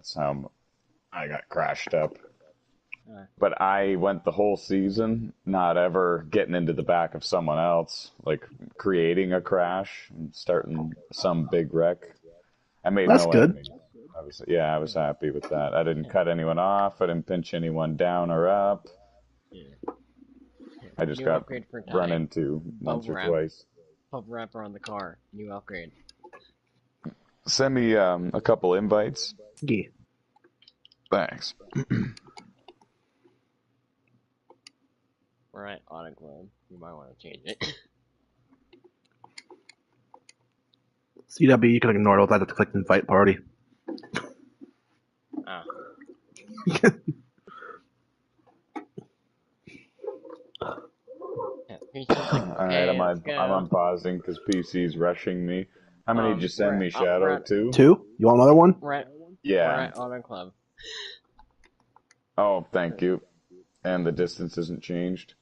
That's how I got crashed up. But I went the whole season not ever getting into the back of someone else, like creating a crash and starting some big wreck. I made That's no good. enemies. I was happy with that. I didn't cut anyone off. I didn't pinch anyone down or up. Yeah. I just New got upgrade for run Ty. into once or Bubble wrap. twice. Bubble wrapper on the car. New upgrade. Send me a couple invites. Yeah. Thanks. We're at Auto Club. You might want to change it. CW, you can ignore it. I'll have to click invite party. Ah. Yeah, Alright, I'm unpausing because PC's rushing me. How many did you send me, Shadow? Two? Two? You want another one? We're Yeah. at Auto Club. Oh, thank you. And the distance isn't changed.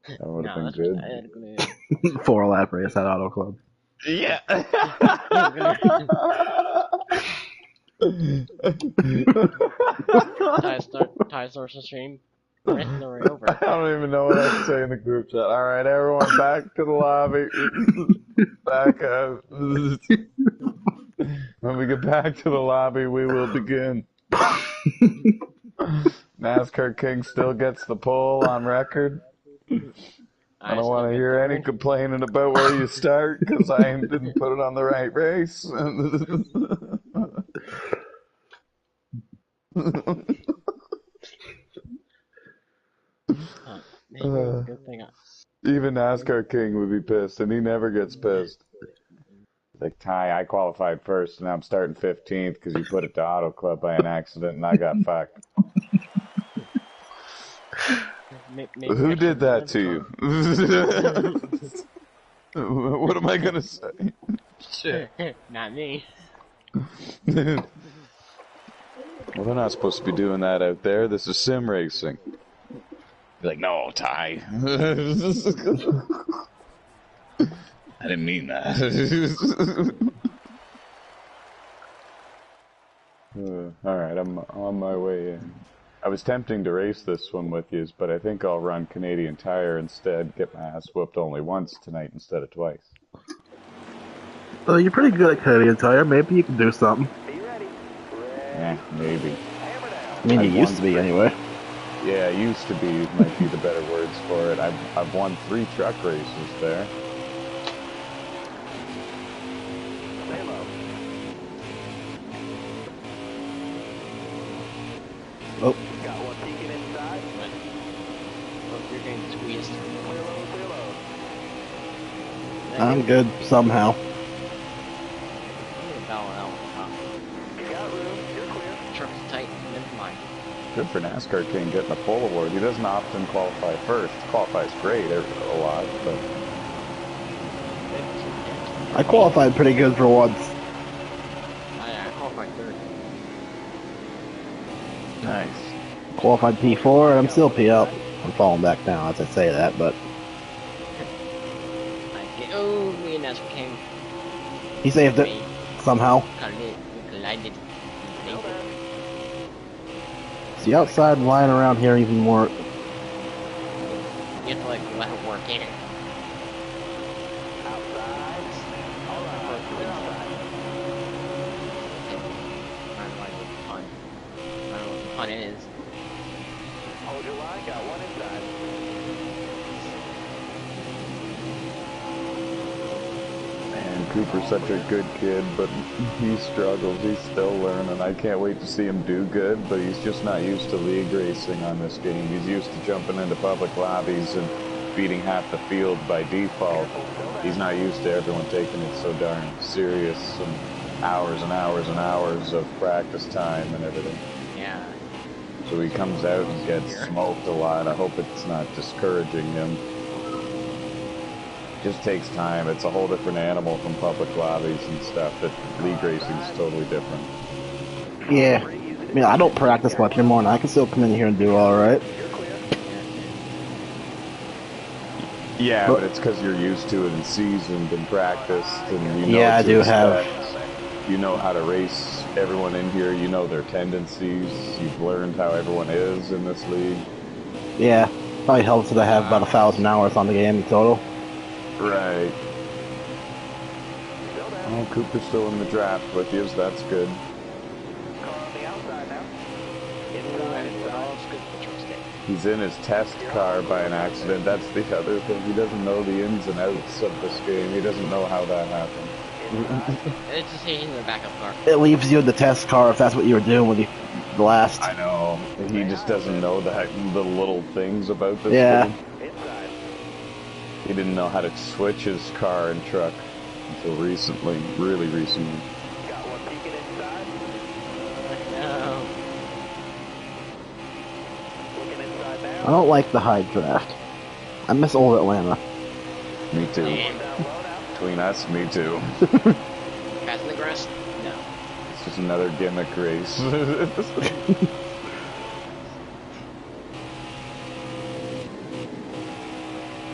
That would have been good. 4 lap race at Auto Club. Yeah. Ty starts the stream. Right over. I don't even know what I have to say in the group chat. Alright, everyone back to the lobby. Back up. When we get back to the lobby, we will begin. NASCAR King still gets the pole on record. I don't want to hear any complaining about where you start because I didn't put it on the right race. Good thing Even NASCAR King would be pissed, and he never gets pissed. Like, Ty, I qualified first, and I'm starting 15th because you put it to Auto Club by an accident, and I got fucked. Who did that to you? What am I gonna say? Shit. Not me. Well, they're not supposed to be doing that out there. This is sim racing. Be like, no, Ty. I didn't mean that. Alright, I'm on my way in. I was tempting to race this one with you, but I think I'll run Canadian Tire instead, get my ass whooped only once tonight instead of twice. Well, you're pretty good at Canadian Tire. Maybe you can do something. Yeah, maybe. I mean, you used to be anyway. Yeah, used to be might be the better words for it. I've won 3 truck races there. Oh. Got one peeking inside. You're getting squeezed. I'm good somehow. Truck's tight. Never mind. Good for NASCAR King getting a pole award. He doesn't often qualify first. Qualifies great a lot, but I qualified pretty good for once. I qualified third. nice. Qualified P4, and I'm still P up. I'm falling back now as I say that, but Oh, me and NASCAR King. he saved it somehow. Collided. See, outside and lying around here even more. You have to like let her work in. Outside. All right. I don't know what the fun is. Hold your line. Got one inside. Man, Cooper's such a good kid, but he struggles. He's still learning. I can't wait to see him do good, but he's just not used to league racing on this game. He's used to jumping into public lobbies and beating half the field by default. He's not used to everyone taking it so darn serious and hours and hours and hours of practice time and everything. Yeah. So he comes out and gets smoked a lot. I hope it's not discouraging him. Just takes time. It's a whole different animal from public lobbies and stuff. League racing is totally different. Yeah. I mean, I don't practice much anymore, and I can still come in here and do alright. Yeah, but it's because you're used to it and seasoned and practiced, and you know yeah, I do have. You know how to race everyone in here. You know their tendencies. You've learned how everyone is in this league. Yeah, probably helps that I have about 1,000 hours on the game in total. Right. Still there. Oh, Cooper's still in the draft with you, so that's good. Car on the outside now. Ooh, Inside, and inside. all good for truck stick. He's in his test car by an accident. That's the other thing. He doesn't know the ins and outs of this game. He doesn't know how that happened. It's just he's in the backup car. It leaves you in the test car if that's what you were doing when you last. I know. He just doesn't know the little things about this Yeah. game. Inside. He didn't know how to switch his car and truck until recently. Really recently. Got one peeking inside. No. Looking inside I now. don't like the high draft. I miss old Atlanta. Me too. Damn. Down low now. Between us, me too. Passing the grass? No. It's just another gimmick race.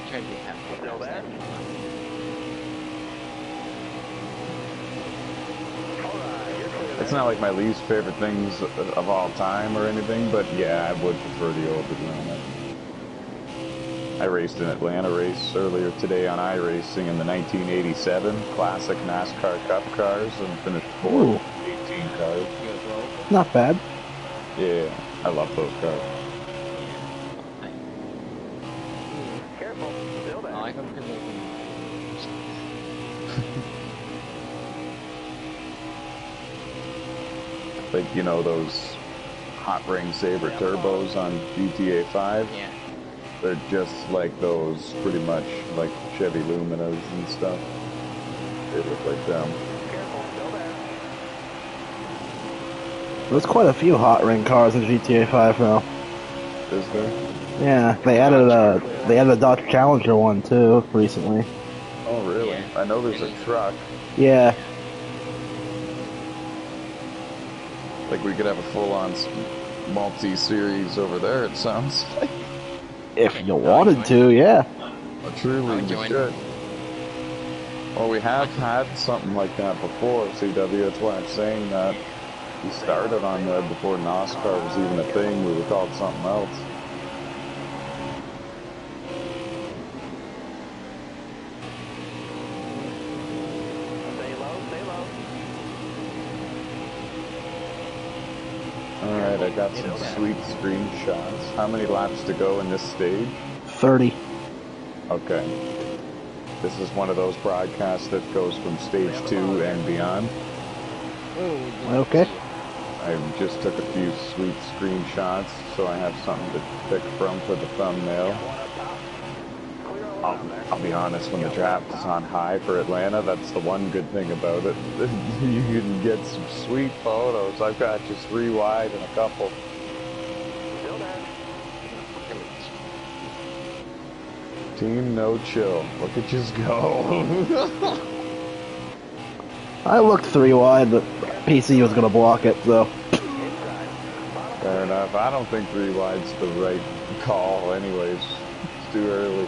Try to be halfway Still past there? that. Alright, you're clear It's there. not like my least favorite things of all time or anything, but yeah, I would prefer the old Atlanta. I raced an Atlanta race earlier today on iRacing in the 1987 classic NASCAR Cup cars and finished Ooh. fourth, 18 cars. You as well? Not bad. Yeah, I love those cars. Careful. Still I there. like them because they can... Like, you know, those Hot Ring Saber turbos on GTA 5? Yeah. They're just like those, pretty much like Chevy Luminas and stuff. They look like them. Careful. Still there. There's quite a few hot ring cars in GTA 5 now. Is there? Yeah, they added a Dodge Challenger one too recently. Oh, really? Yeah. I know there's a truck. Yeah, Like we could have a full-on multi-series over there, it sounds like. if you wanted to, yeah. Truly, I'll we join. should. Well, we have had something like that before, CW, that's why I'm saying that. We started on there before NOSSCAR was even a thing, we were called something else. Stay low. Stay low. Alright, I got some sweet screenshots. How many laps to go in this stage? 30. Okay. This is one of those broadcasts that goes from stage 2 and beyond. Ooh, Okay. I just took a few sweet screenshots, so I have something to pick from for the thumbnail. One up top. Clear all around there. I'll be honest, when the draft is on high for Atlanta, that's the one good thing about it. You can get some sweet photos. I've got just 3 wide and a couple. Still there. Team No Chill. Look at just go. I looked 3 wide, but PC was gonna block it, so. Inside. Fair enough. I don't think 3 wide's the right call anyways. It's too early.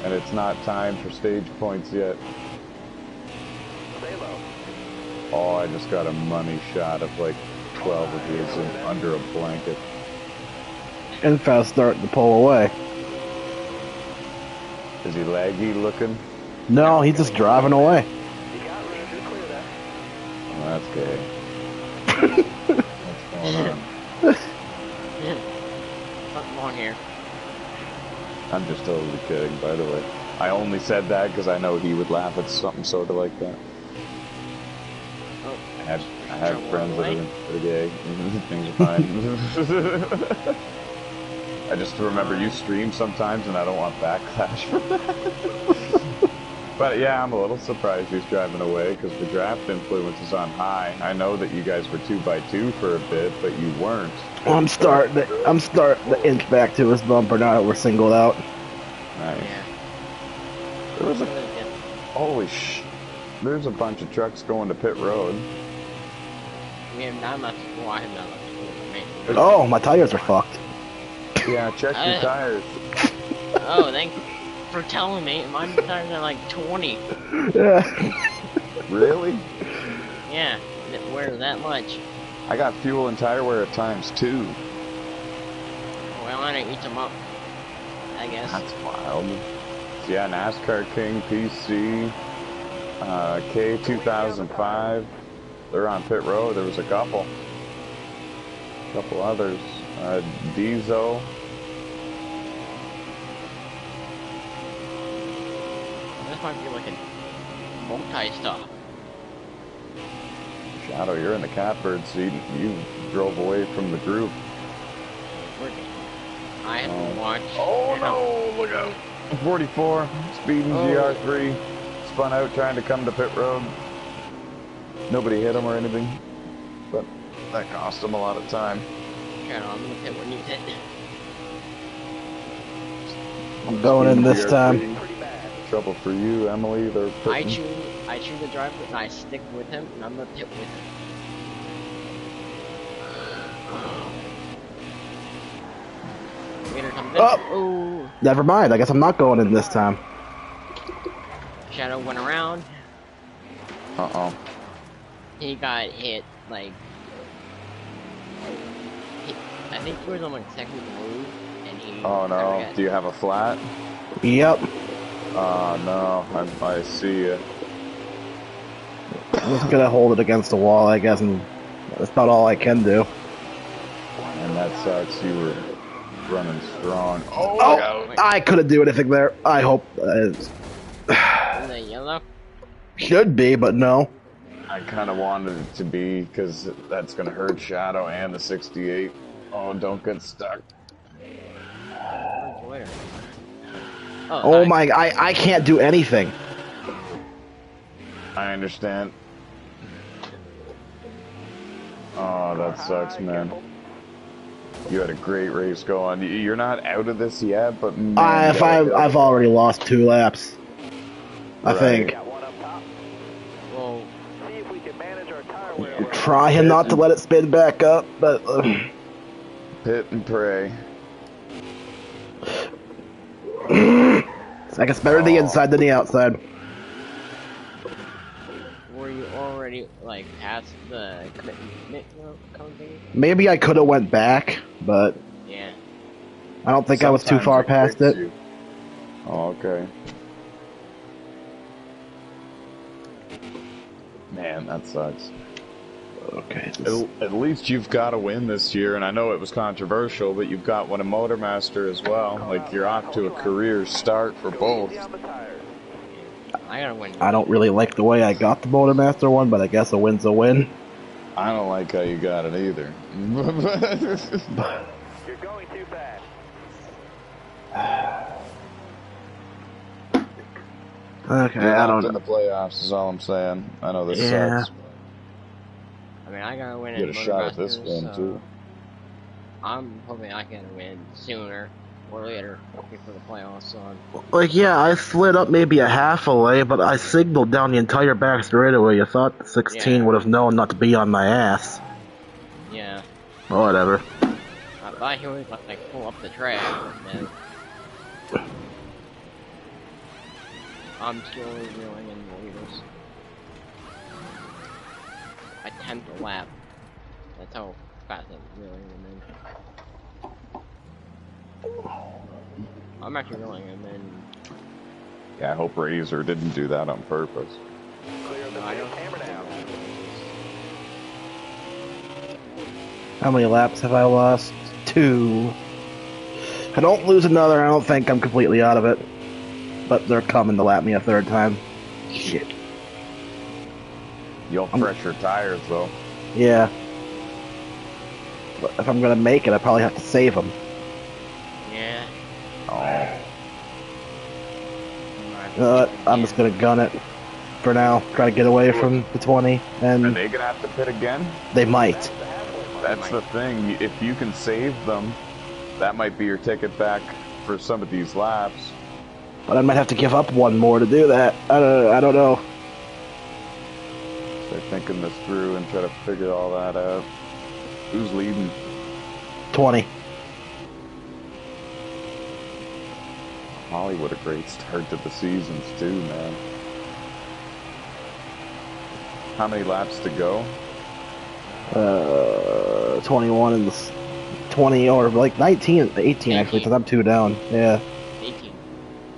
And it's not time for stage points yet. Stay low. Oh, I just got a money shot of like 12 of these in under a blanket. Info's starting to pull away. Is he laggy looking? No, he's just driving away. You got me. You're clear there. Oh, that's gay. What's going on? Something wrong here. I'm just totally kidding, by the way. I only said that because I know he would laugh at something sort of like that. Oh, I have friends that are gay. Things are fine. I just remember you stream sometimes, and I don't want backlash for that. But yeah, I'm a little surprised he's driving away because the draft influence is on high. I know that you guys were 2x2 for a bit, but you weren't. I'm starting to inch back to his bumper now that we're singled out. Nice. Yeah. There was a Really good. holy there's a bunch of trucks going to pit road. We have not much. Well, I have not much. Oh, my tires are fucked. Yeah, check your tires. Oh, thank you for telling me. My tires are like 20. Yeah. Really? Yeah, where's that much? I got fuel and tire wear at times 2. Well, I don't eat them up, I guess. That's wild. So yeah, NASCAR King PC, K2005. They're on pit road. There was a couple others. Diesel. This might be like a multi-stop. Shadow, you're in the catbird seat. You drove away from the group. I have to watch. Oh no! Look out! 44, speeding GR3, spun out trying to come to pit road. Nobody hit him or anything, but that cost him a lot of time. Shadow, I'm gonna hit when you hit. I'm going in this time. Pretty bad. Trouble for you, Emily. They're I pitting. choose the driver and I stick with him and I'm gonna pit with him. Here comes it. Oh! Ooh. Never mind. I guess I'm not going in this time. Shadow went around. Uh-oh. He got hit like. I think he was on like second move and he. Oh no. Do you have a flat? Yep. Oh no. I see you. I'm just gonna hold it against the wall, I guess, and that's about all I can do. And that sucks. You were running strong. Oh! I couldn't do anything there. I hope. In the yellow. Should be, but no. I kind of wanted it to be because that's going to hurt Shadow and the 68. Oh, don't get stuck. Oh my! I can't do anything. I understand. Oh, that sucks, man. You had a great race going. You're not out of this yet, but man, I've already lost 2 laps. I think. Got one up top. Well, See if we can manage our tire wear. I'm trying not to let it spin back up, but pit and pray. I guess better the inside than the outside. were you already like past the commitment company? Maybe I could have went back, but Yeah. I don't think I was too Sometimes far past kicks it. you. Oh, okay. Man, that sucks. Okay. At least you've got a win this year, and I know it was controversial, but you've got one in Motormaster as well. Like, you're off to a career start for both. Easy on the tires. I gotta win. I don't really like the way I got the Motormaster one, but I guess a win's a win. I don't like how you got it either. You're going too fast. Okay, You're I not don't in the playoffs is all I'm saying. I know this Yeah. sucks. I mean, I gotta win. You get a in shot at this Motormasters, win, so too. I'm hoping I can win sooner or later before the playoffs on. like. Yeah, I slid up maybe a half a lay, but I signaled down the entire back straightaway. You thought the 16 Yeah. would have known not to be on my ass. Yeah. Whatever. I thought he would like pull up the track, and I'm still reeling in the leaders. I 10th a lap. That's how fast I'm reeling them in. I'm actually reeling them in. Yeah, I hope Razor didn't do that on purpose. Clear the No, I pit, don't. hammer down. How many laps have I lost? 2. If I don't lose another, I don't think I'm completely out of it. But they're coming to lap me a 3rd time. Shit. You'll fresh your tires, though. Yeah. But if I'm gonna make it, I probably have to save them. Yeah. Oh. I'm just gonna gun it for now. Try to get away from the 20, Are and they gonna have to pit again? they might. That's the thing. If you can save them, that might be your ticket back for some of these laps. But I might have to give up one more to do that. I don't know. Start thinking this through and try to figure all that out. Who's leading? 20. Hollywood, a great start to the seasons too, man. How many laps to go? 21 and 20 or like 19 and 18 actually, 18. because I'm 2 down. Yeah. 18.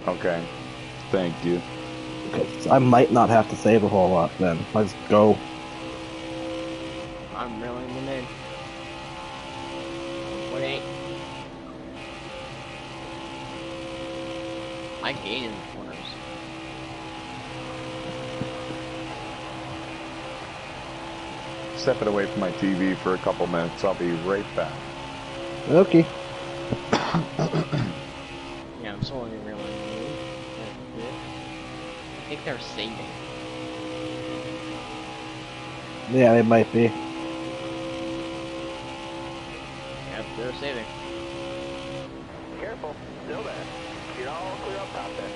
Okay. Thank you. Okay, so I might not have to save a whole lot then. Let's go. I'm reeling them in. 1.8. I gain in the corners. Stepping away from my TV for a couple minutes. I'll be right back. Okay. Yeah, I'm slowly reeling them in. That's good. I think they're saving. Yeah, they might be. Yep, they're saving. Careful. Still there. You're all clear up top there.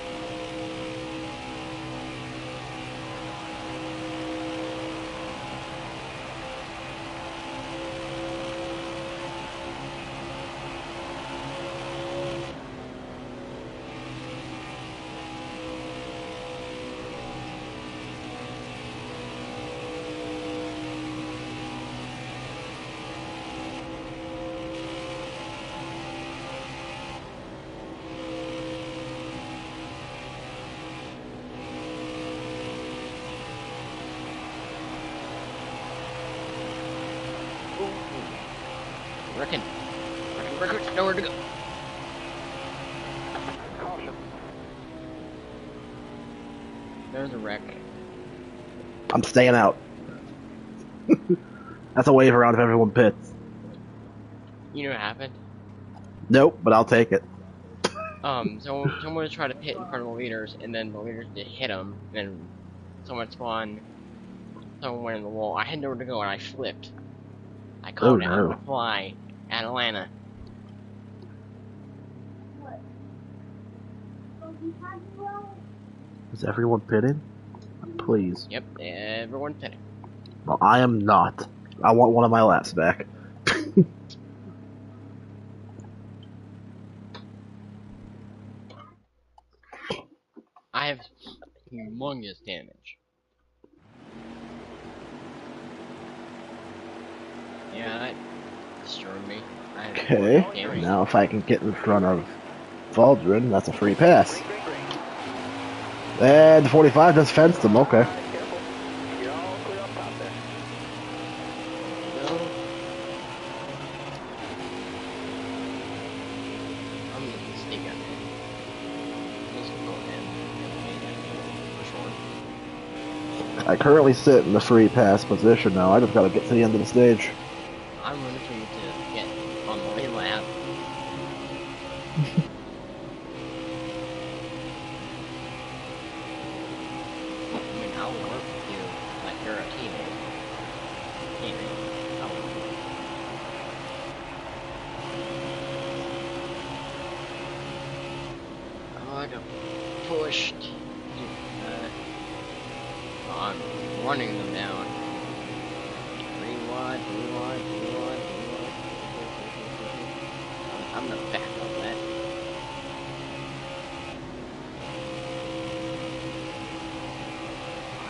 Reckon, nowhere to go. Caution. There's a wreck. I'm staying out. That's a wave around if everyone pits. You know what happened? Nope, but I'll take it. Someone tried to pit in front of the leaders, and then the leaders just hit them, and then someone spawned, someone went in the wall. I had nowhere to go, and I flipped. I caught it on the fly at Atlanta. Is everyone pitting? Please. Yep, everyone pitting. Well, I am not. I want one of my laps back. I have humongous damage. Yeah, that destroyed me. I have Okay. damage. Now if I can get in front of Valdrin, that's a free pass. Green, green, green. And the 45 just fenced him, okay. Careful. You're all clear up top there. No. I'm gonna sneak up. Just go in. For sure. I currently sit in the free pass position now. I just gotta get to the end of the stage. I'm running for you to get on the lane lap. I mean, I'll work with you like you're a teammate. Teammate. I'll work with you. Oh, I got pushed. I'm running them down. Rewind. I'm gonna back up that.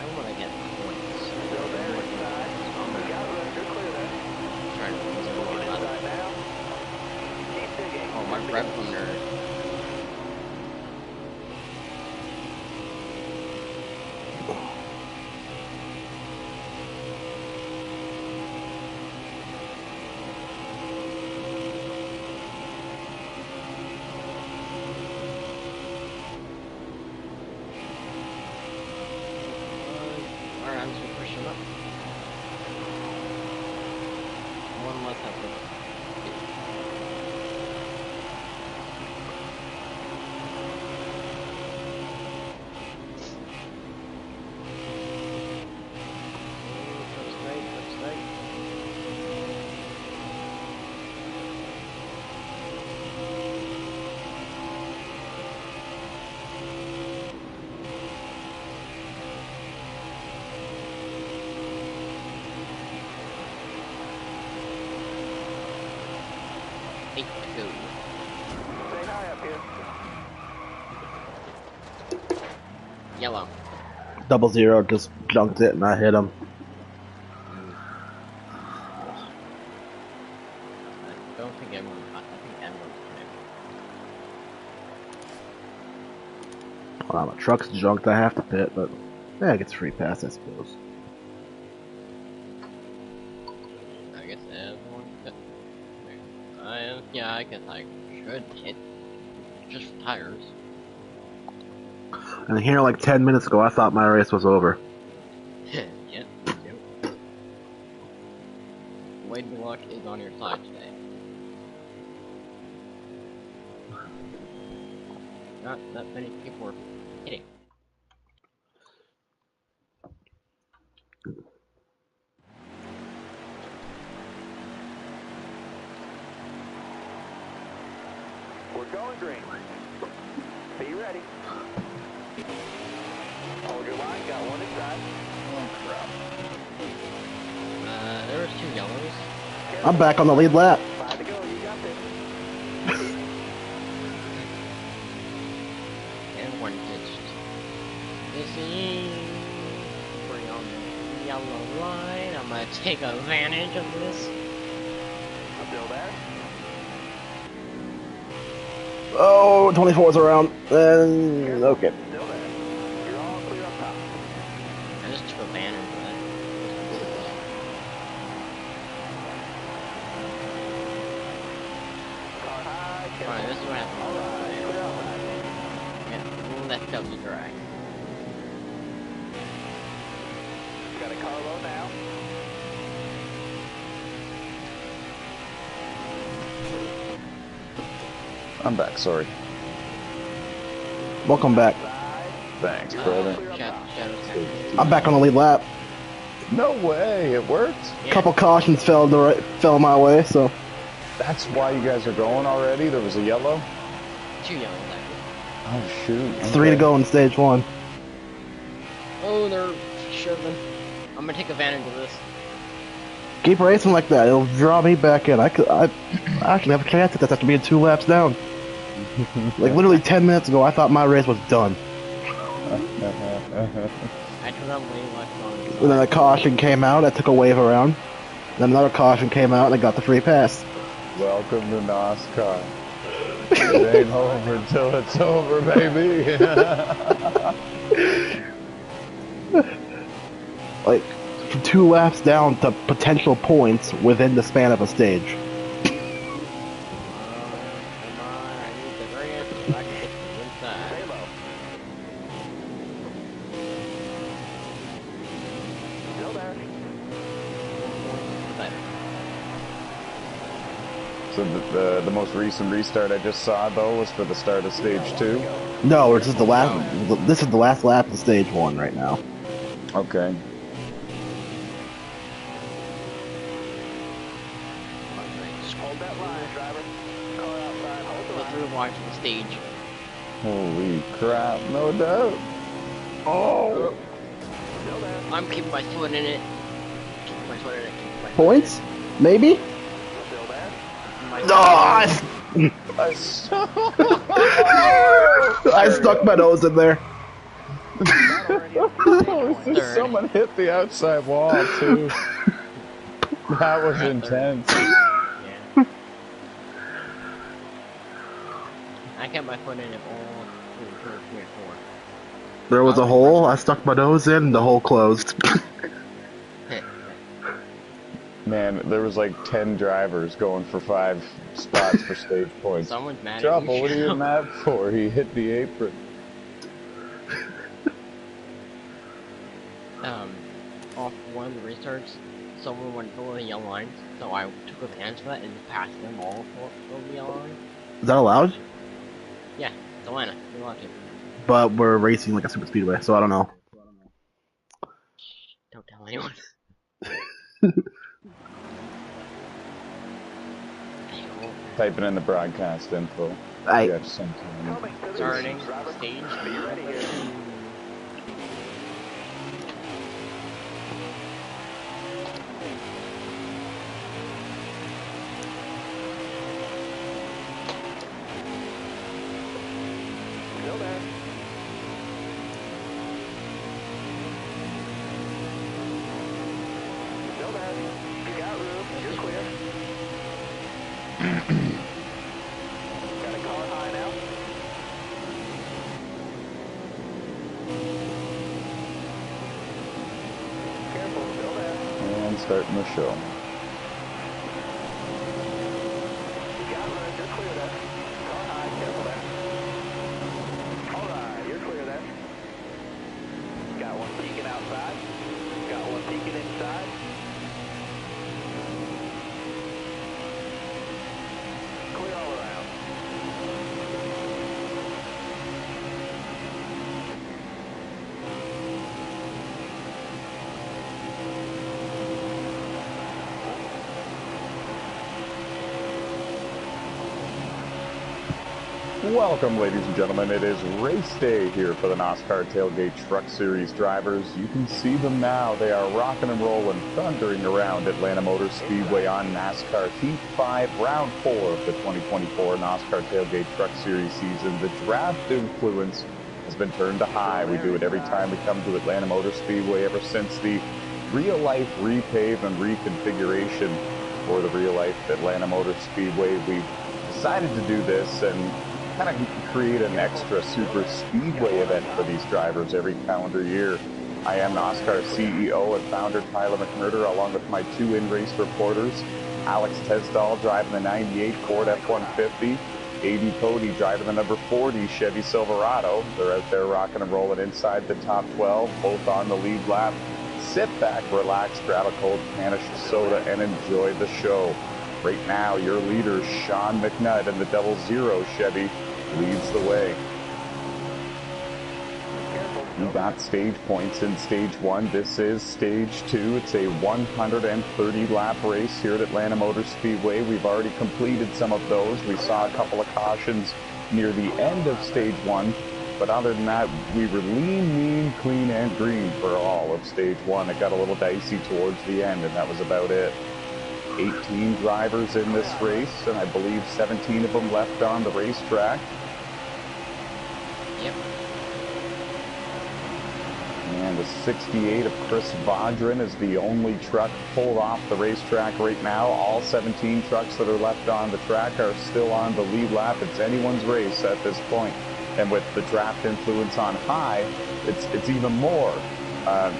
I wanna get points. Still there inside. You got room. You're clear there. Trying to lose Looking everyone. inside now. Keep digging. Oh, my red thunder. Alright, I'm just gonna push him up. One less up. Touch right. Eight to go. Stay high up here. Yellow. 00 just junked it and I hit him. think everyone's Well, my truck's junked. I have to pit, but yeah, it gets a free pass, I suppose. I guess everyone's yeah, I guess I should hit just for tires. And here, like 10 minutes ago, I thought my race was over. Yep. Lady luck is on your side today. Not that many people are hitting. We're going green. Be ready. Hold your line, got one inside. There was 2 yellows. I'm back on the lead lap. 5 to go, you got this. And 1 ditched. This is bring on the yellow line. I'm gonna take advantage of this. I'm still there. Oh, 24's around. And okay. Still there. You're all clear up top. I just took advantage of that. Car high, careful. Alright, this is what All happens. right, clear outside. Yeah, left up the drag. Got a car low now. I'm back, sorry. Welcome back. Side. Thanks, brother. Shadows. I'm back on the lead lap. No way, it worked? Yeah. Couple cautions fell my way, so That's why you guys are going already? There was a yellow? 2 yellows actually. Oh, shoot. 3 to go in stage 1. Oh, they're shoving. I'm gonna take advantage of this. Keep racing like that. It'll draw me back in. I actually have a chance at this after being 2 laps down. Like literally 10 minutes ago, I thought my race was done. I took out way left on. And then a caution came out. I took a wave around. Then another caution came out, and I got the free pass. Welcome to NOSSCAR. It ain't over till it's over, baby. Like from 2 laps down to potential points within the span of a stage. Come on, I need the variant so I can get to the inside. Stay low. Still there. So the most recent restart I just saw, though, was for the start of stage 2? No, this is the last. This is the last lap of stage 1 right now. Okay. Just hold that line, driver. Car outside, hold the Go line. through and watch the stage. Holy crap, no doubt. Oh! Still there. I'm keeping my foot in it. Keeping my foot in it. Keeping my foot Points? Maybe? Still there. in it. No, I saw- I stuck my nose in there. Not already up to stage Oh, one. Third. someone hit the outside wall, too. That was intense. Yeah. I kept my foot in it all through 3 or 4. There was a hole. I stuck my nose in. The hole closed. Man, there was like 10 drivers going for 5 spots for stage points. Someone's mad at Trouble, you. what are you mad for? He hit the apron. Off one of the restarts, someone went below the yellow lines, so I took advantage of that and passed them all over the yellow line. Is that allowed? Yeah, it's Atlanta. You're allowed to. But we're racing like a super speedway, so I don't know. Don't tell anyone. Typing in the broadcast info. I Yeah, just send it to me. Coming to the Starting green, driver. stage. Be ready here. Still there. Still there. You got room. You're clear. Got a car high now. Careful, still there. And starting the show. You got room, you're clear there. Car high, careful there. Alright, you're clear there. Got one peeking outside. Got one peeking inside. Clear all around. Welcome, ladies and gentlemen. It is race day here for the NOSSCAR Tailgate Truck Series drivers. You can see them now. They are rocking and rolling, thundering around Atlanta Motor Speedway on NASCAR Heat 5, Round 4 of the 2024 NOSSCAR Tailgate Truck Series season. The draft influence has been turned to high. We do it every time we come to Atlanta Motor Speedway ever since the real-life repave and reconfiguration for the real-life Atlanta Motor Speedway. We decided to do this and kind of create an extra super speedway event for these drivers every calendar year. I am NOSSCAR CEO and founder Tyler McMurder, along with my two in-race reporters, Alex Tesdall driving the 98 Ford F-150, A.D. Cody driving the number 40 Chevy Silverado. They're out there rocking and rolling inside the top 12, both on the lead lap. Sit back, relax, grab a cold Spanish soda, and enjoy the show. Right now, your leader, Sean McNutt, in the Double Zero Chevy, leads the way. We got stage points in stage 1. This is stage 2. It's a 130 lap race here at Atlanta Motor Speedway. We've already completed some of those. We saw a couple of cautions near the end of stage 1. But other than that, we were lean, mean, clean, and green for all of stage 1. It got a little dicey towards the end, and that was about it. 18 drivers in this race, and I believe 17 of them left on the racetrack. Yep. And the 68 of Chris Vaudrin is the only truck pulled off the racetrack right now. All 17 trucks that are left on the track are still on the lead lap. It's anyone's race at this point. And with the draft influence on high, it's even more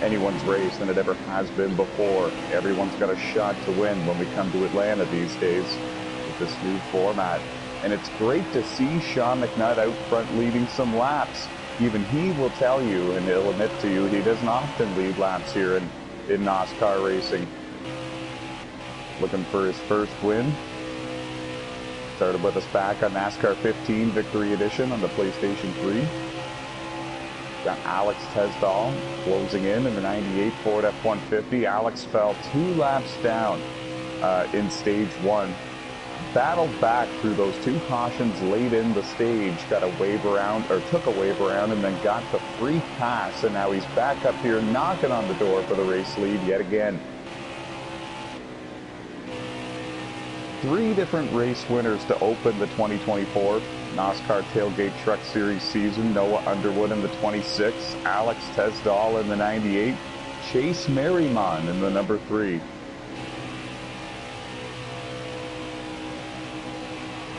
anyone's race than it ever has been before. Everyone's got a shot to win when we come to Atlanta these days with this new format. And it's great to see Sean McNutt out front leading some laps. Even he will tell you, and he'll admit to you, he doesn't often lead laps here in NOSSCAR racing. Looking for his first win. Started with us back on NASCAR 15 Victory Edition on the PlayStation 3. Got Alex Tesdall closing in the 98 Ford F-150. Alex fell 2 laps down in stage 1. Battled back through those 2 cautions late in the stage, got a wave around, or took a wave around, and then got the free pass, and now he's back up here knocking on the door for the race lead yet again. 3 different race winners to open the 2024 NOSSCAR Tailgate Truck Series season. Noah Underwood in the 26, Alex Tesdall in the 98, Chase Merriman in the number 3.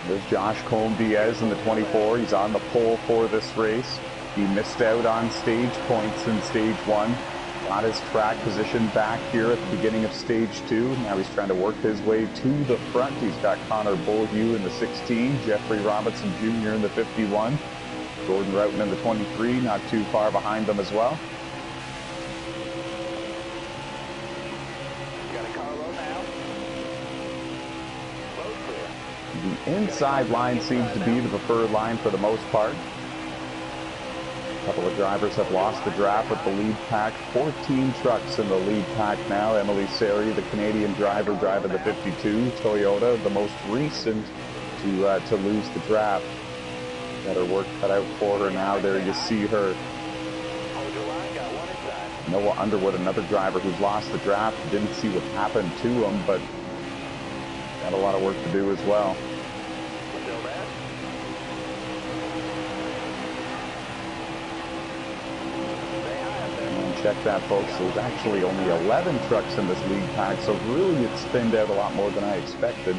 There's Josh Colm-Diaz in the 24. He's on the pole for this race. He missed out on stage points in stage 1. Got his track position back here at the beginning of stage 2. Now he's trying to work his way to the front. He's got Connor Bullhue in the 16, Jeffrey Robinson Jr. in the 51, Gordon Roughton in the 23, not too far behind them as well. Got a car low now. Low clear. The inside line seems to be the preferred line for the most part. A couple of drivers have lost the draft with the lead pack. 14 trucks in the lead pack now. Emily Sari, the Canadian driver, driving the 52 Toyota, the most recent to lose the draft. Got her work cut out for her now. There you see her. Hold your line, got one inside. Noah Underwood, another driver who's lost the draft. Didn't see what happened to him, but got a lot of work to do as well. Still there? Check that, folks. There's actually only 11 trucks in this lead pack, so really it's thinned out a lot more than I expected.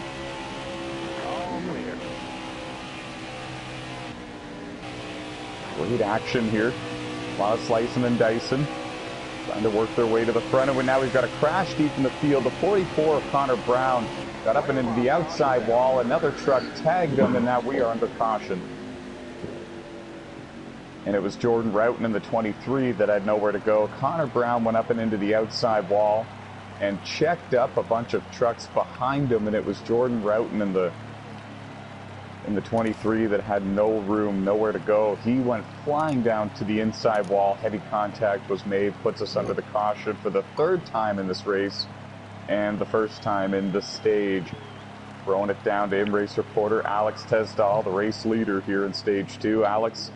Great action here. A lot of slicing and dicing. Trying to work their way to the front, and now we've got a crash deep in the field. The 44 of Connor Brown got up and into the outside wall. Another truck tagged him, and now we are under caution. And it was Jordan Roughton in the 23 that had nowhere to go. Connor Brown went up and into the outside wall and checked up a bunch of trucks behind him, and it was Jordan Roughton in the 23 that had no room, nowhere to go. He went flying down to the inside wall. Heavy contact was made, puts us under the caution for the third time in this race and the first time in the stage. Throwing it down to M-Race reporter Alex Tesdall, the race leader here in stage 2. Alex,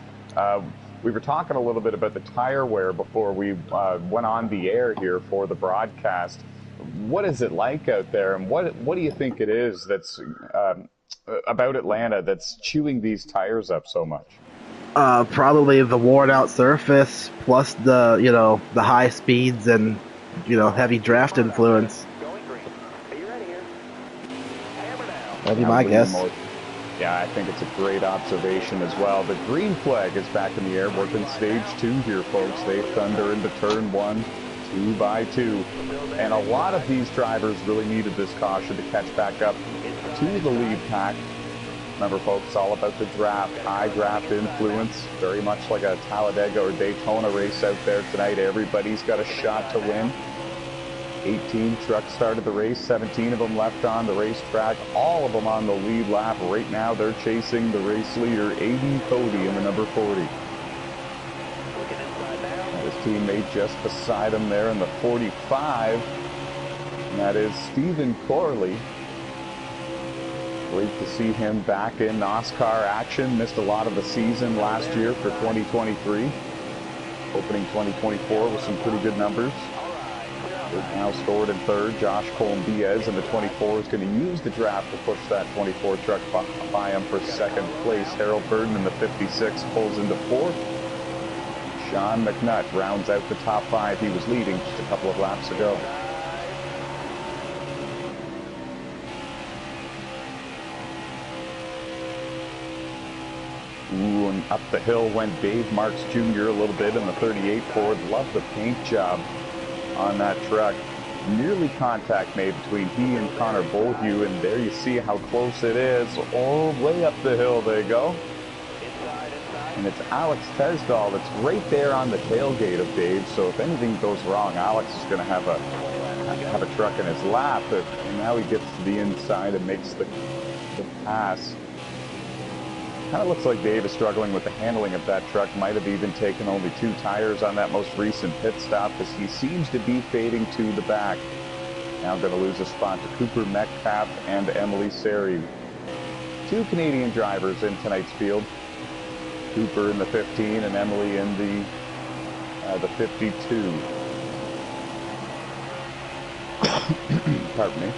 we were talking a little bit about the tire wear before we went on the air here for the broadcast. What is it like out there, and what do you think it is that's about Atlanta that's chewing these tires up so much? Probably the worn out surface, plus the high speeds and heavy draft influence. That'd be my guess. Yeah, I think it's a great observation as well. The green flag is back in the air, working stage 2 here, folks. They thunder into turn 1, 2 by 2. And a lot of these drivers really needed this caution to catch back up to the lead pack. Remember, folks, it's all about the draft, high draft influence, very much like a Talladega or Daytona race out there tonight. Everybody's got a shot to win. 18 trucks started the race, 17 of them left on the racetrack, all of them on the lead lap. Right now, they're chasing the race leader, Aiden Cody, in the number 40. His teammate just beside him there in the 45, and that is Stephen Corley. Great to see him back in NOSSCAR action. Missed a lot of the season last year for 2023. Opening 2024 with some pretty good numbers. Right now scored in third. Josh Colombiez in the 24 is going to use the draft to push that 24 truck by him for second place. Harold Burton in the 56 pulls into fourth. Sean McNutt rounds out the top 5. He was leading just a couple of laps ago. Ooh, and up the hill went Dave Marks Jr. a little bit in the 38 Ford. Love the paint job on that truck. Nearly contact made between he and Connor Bolhue, and there you see how close it is. All way up the hill they go. And it's Alex Tesdall that's right there on the tailgate of Dave, so if anything goes wrong, Alex is going to have a truck in his lap, and now he gets to the inside and makes the pass. Kind of looks like Dave is struggling with the handling of that truck. Might have even taken only 2 tires on that most recent pit stop, as he seems to be fading to the back. Now going to lose a spot to Cooper Metcalf and Emily Seri. 2 Canadian drivers in tonight's field. Cooper in the 15 and Emily in the 52. Pardon me.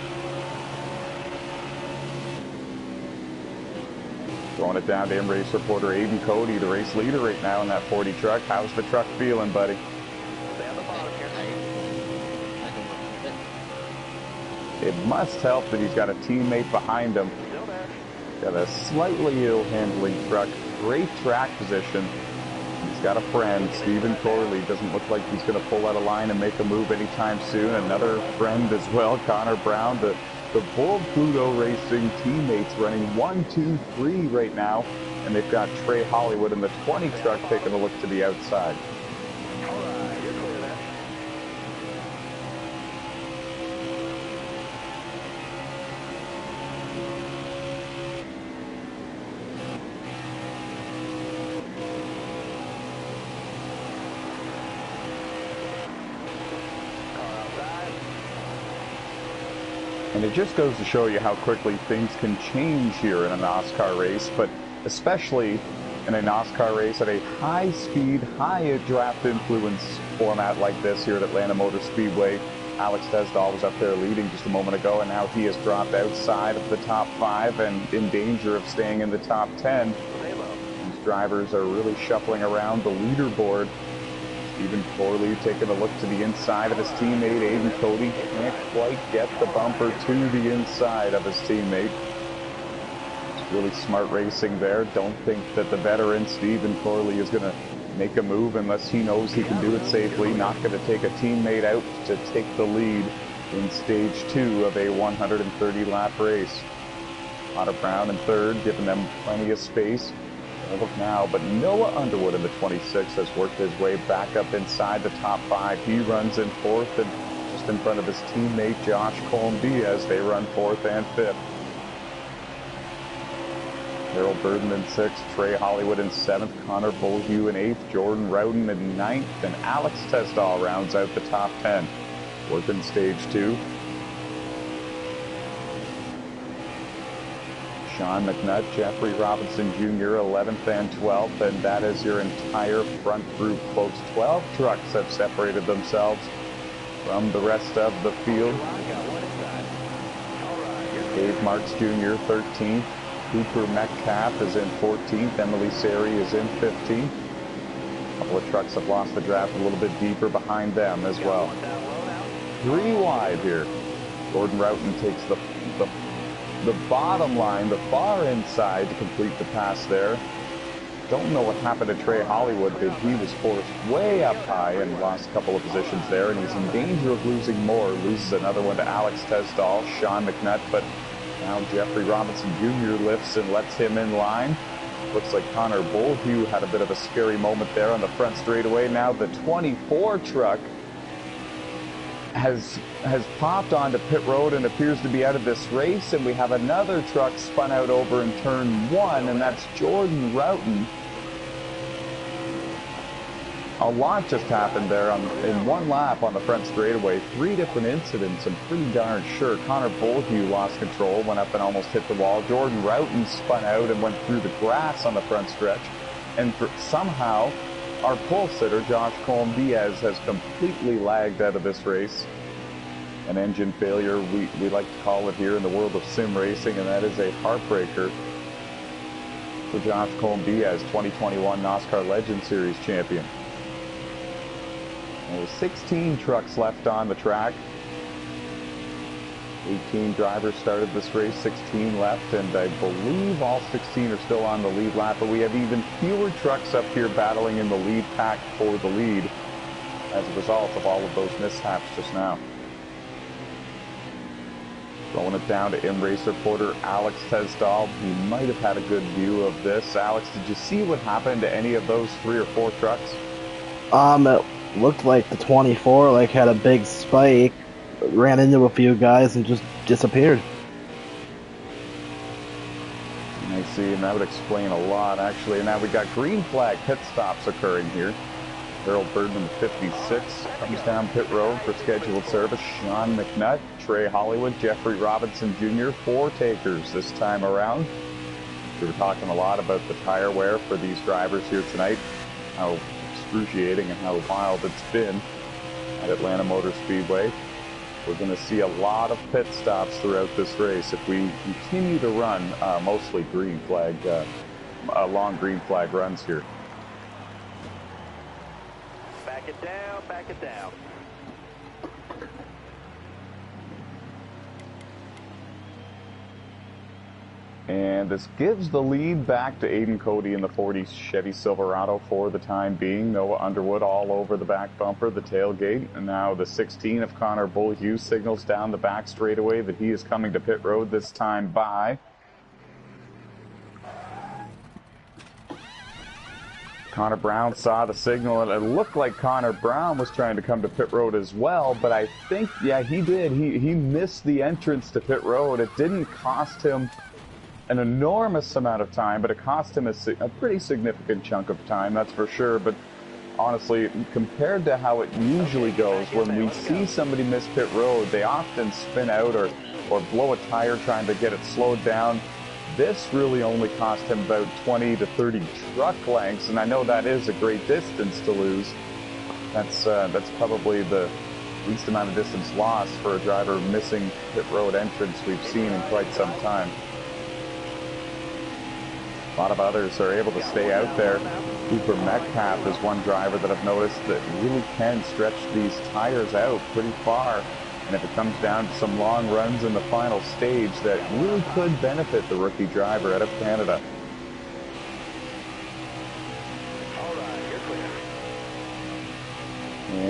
Throwing it down to M-Race reporter Aiden Cody, the race leader right now in that 40 truck. How's the truck feeling, buddy? It must help that he's got a teammate behind him. Got a slightly ill-handling truck. Great track position. He's got a friend, Stephen Corley. Doesn't look like he's going to pull out a line and make a move anytime soon. Another friend as well, Connor Brown. The Bull Pluto Racing teammates running 1, 2, 3 right now. And they've got Trey Hollywood in the 20 truck taking a look to the outside. And it just goes to show you how quickly things can change here in a NOSSCAR race, but especially in a NOSSCAR race at a high-speed, high-draft influence format like this here at Atlanta Motor Speedway. Alex Tesdall was up there leading just a moment ago, and now he has dropped outside of the top 5 and in danger of staying in the top 10. These drivers are really shuffling around the leaderboard. Stephen Corley taking a look to the inside of his teammate, Aiden Cody. Can't quite get the bumper to the inside of his teammate. It's really smart racing there. Don't think that the veteran Stephen Corley is going to make a move unless he knows he can do it safely. Not going to take a teammate out to take the lead in stage 2 of a 130 lap race. Connor Brown in third, giving them plenty of space. Look now, but Noah Underwood in the 26 has worked his way back up inside the top 5. He runs in 4th and just in front of his teammate Josh Colm-Diaz. They run 4th and 5th. Harold Burden in 6th, Trey Hollywood in 7th, Connor Bolhue in 8th, Jordan Rowden in 9th, and Alex Tesdall rounds out the top 10. Working stage 2. Sean McNutt, Jeffrey Robinson Jr. 11th and 12th, and that is your entire front group, folks. 12 trucks have separated themselves from the rest of the field. Dave Marks Jr. 13th. Cooper Metcalf is in 14th. Emily Sari is in 15th. A couple of trucks have lost the draft a little bit deeper behind them as well. 3 wide here. Gordon Roughton takes the bottom line, the far inside to complete the pass there. Don't know what happened to Trey Hollywood, but he was forced way up high and lost a couple of positions there, and he's in danger of losing more. Loses another one to Alex Tesdall, Sean McNutt, but now Jeffrey Robinson Jr. lifts and lets him in line. Looks like Connor Bolhue had a bit of a scary moment there on the front straightaway. Now the 24 truck has popped onto pit road and appears to be out of this race, and we have another truck spun out over in turn 1, and that's Jordan Roughton. A lot just happened there in 1 lap on the front straightaway. 3 different incidents. I'm pretty darn sure. Connor Bolhue lost control, went up and almost hit the wall. Jordan Roughton spun out and went through the grass on the front stretch. And somehow, our pole sitter, Josh Colm-Diaz, has completely lagged out of this race. An engine failure, we like to call it here in the world of sim racing, and that is a heartbreaker for Josh Colm-Diaz, 2021 NOSSCAR Legend Series champion. There's 16 trucks left on the track. 18 drivers started this race, 16 left, and I believe all 16 are still on the lead lap, but we have even fewer trucks up here battling in the lead pack for the lead as a result of all of those mishaps just now. Throwing it down to in-race reporter Alex Tesdall. He might have had a good view of this. Alex, did you see what happened to any of those 3 or 4 trucks? It looked like the 24 had a big spike, ran into a few guys and just disappeared. I see, and that would explain a lot, actually. And now we got green flag pit stops occurring here. Harold Birdman, 56, comes down pit road for scheduled service. Sean McNutt, Trey Hollywood, Jeffrey Robinson Jr., 4 takers this time around. We were talking a lot about the tire wear for these drivers here tonight, how excruciating and how wild it's been at Atlanta Motor Speedway. We're going to see a lot of pit stops throughout this race if we continue to run mostly green flag, long green flag runs here. Back it down, back it down. And this gives the lead back to Aiden Cody in the 40 Chevy Silverado for the time being. Noah Underwood all over the back bumper, the tailgate. And now the 16 of Connor Bolhue signals down the back straightaway that he is coming to pit road this time by. Connor Brown saw the signal, and it looked like Connor Brown was trying to come to pit road as well, but I think, yeah, he did. He missed the entrance to pit road. It didn't cost him an enormous amount of time, but it cost him a pretty significant chunk of time, that's for sure. But honestly, compared to how it usually goes, when we see somebody miss pit road, they often spin out or blow a tire trying to get it slowed down. This really only cost him about 20 to 30 truck lengths, and I know that is a great distance to lose. That's probably the least amount of distance lost for a driver missing pit road entrance we've seen in quite some time. A lot of others are able to stay out there. Cooper Metcalf is one driver that I've noticed that really can stretch these tires out pretty far. And if it comes down to some long runs in the final stage, that really could benefit the rookie driver out of Canada. All right, you're clear.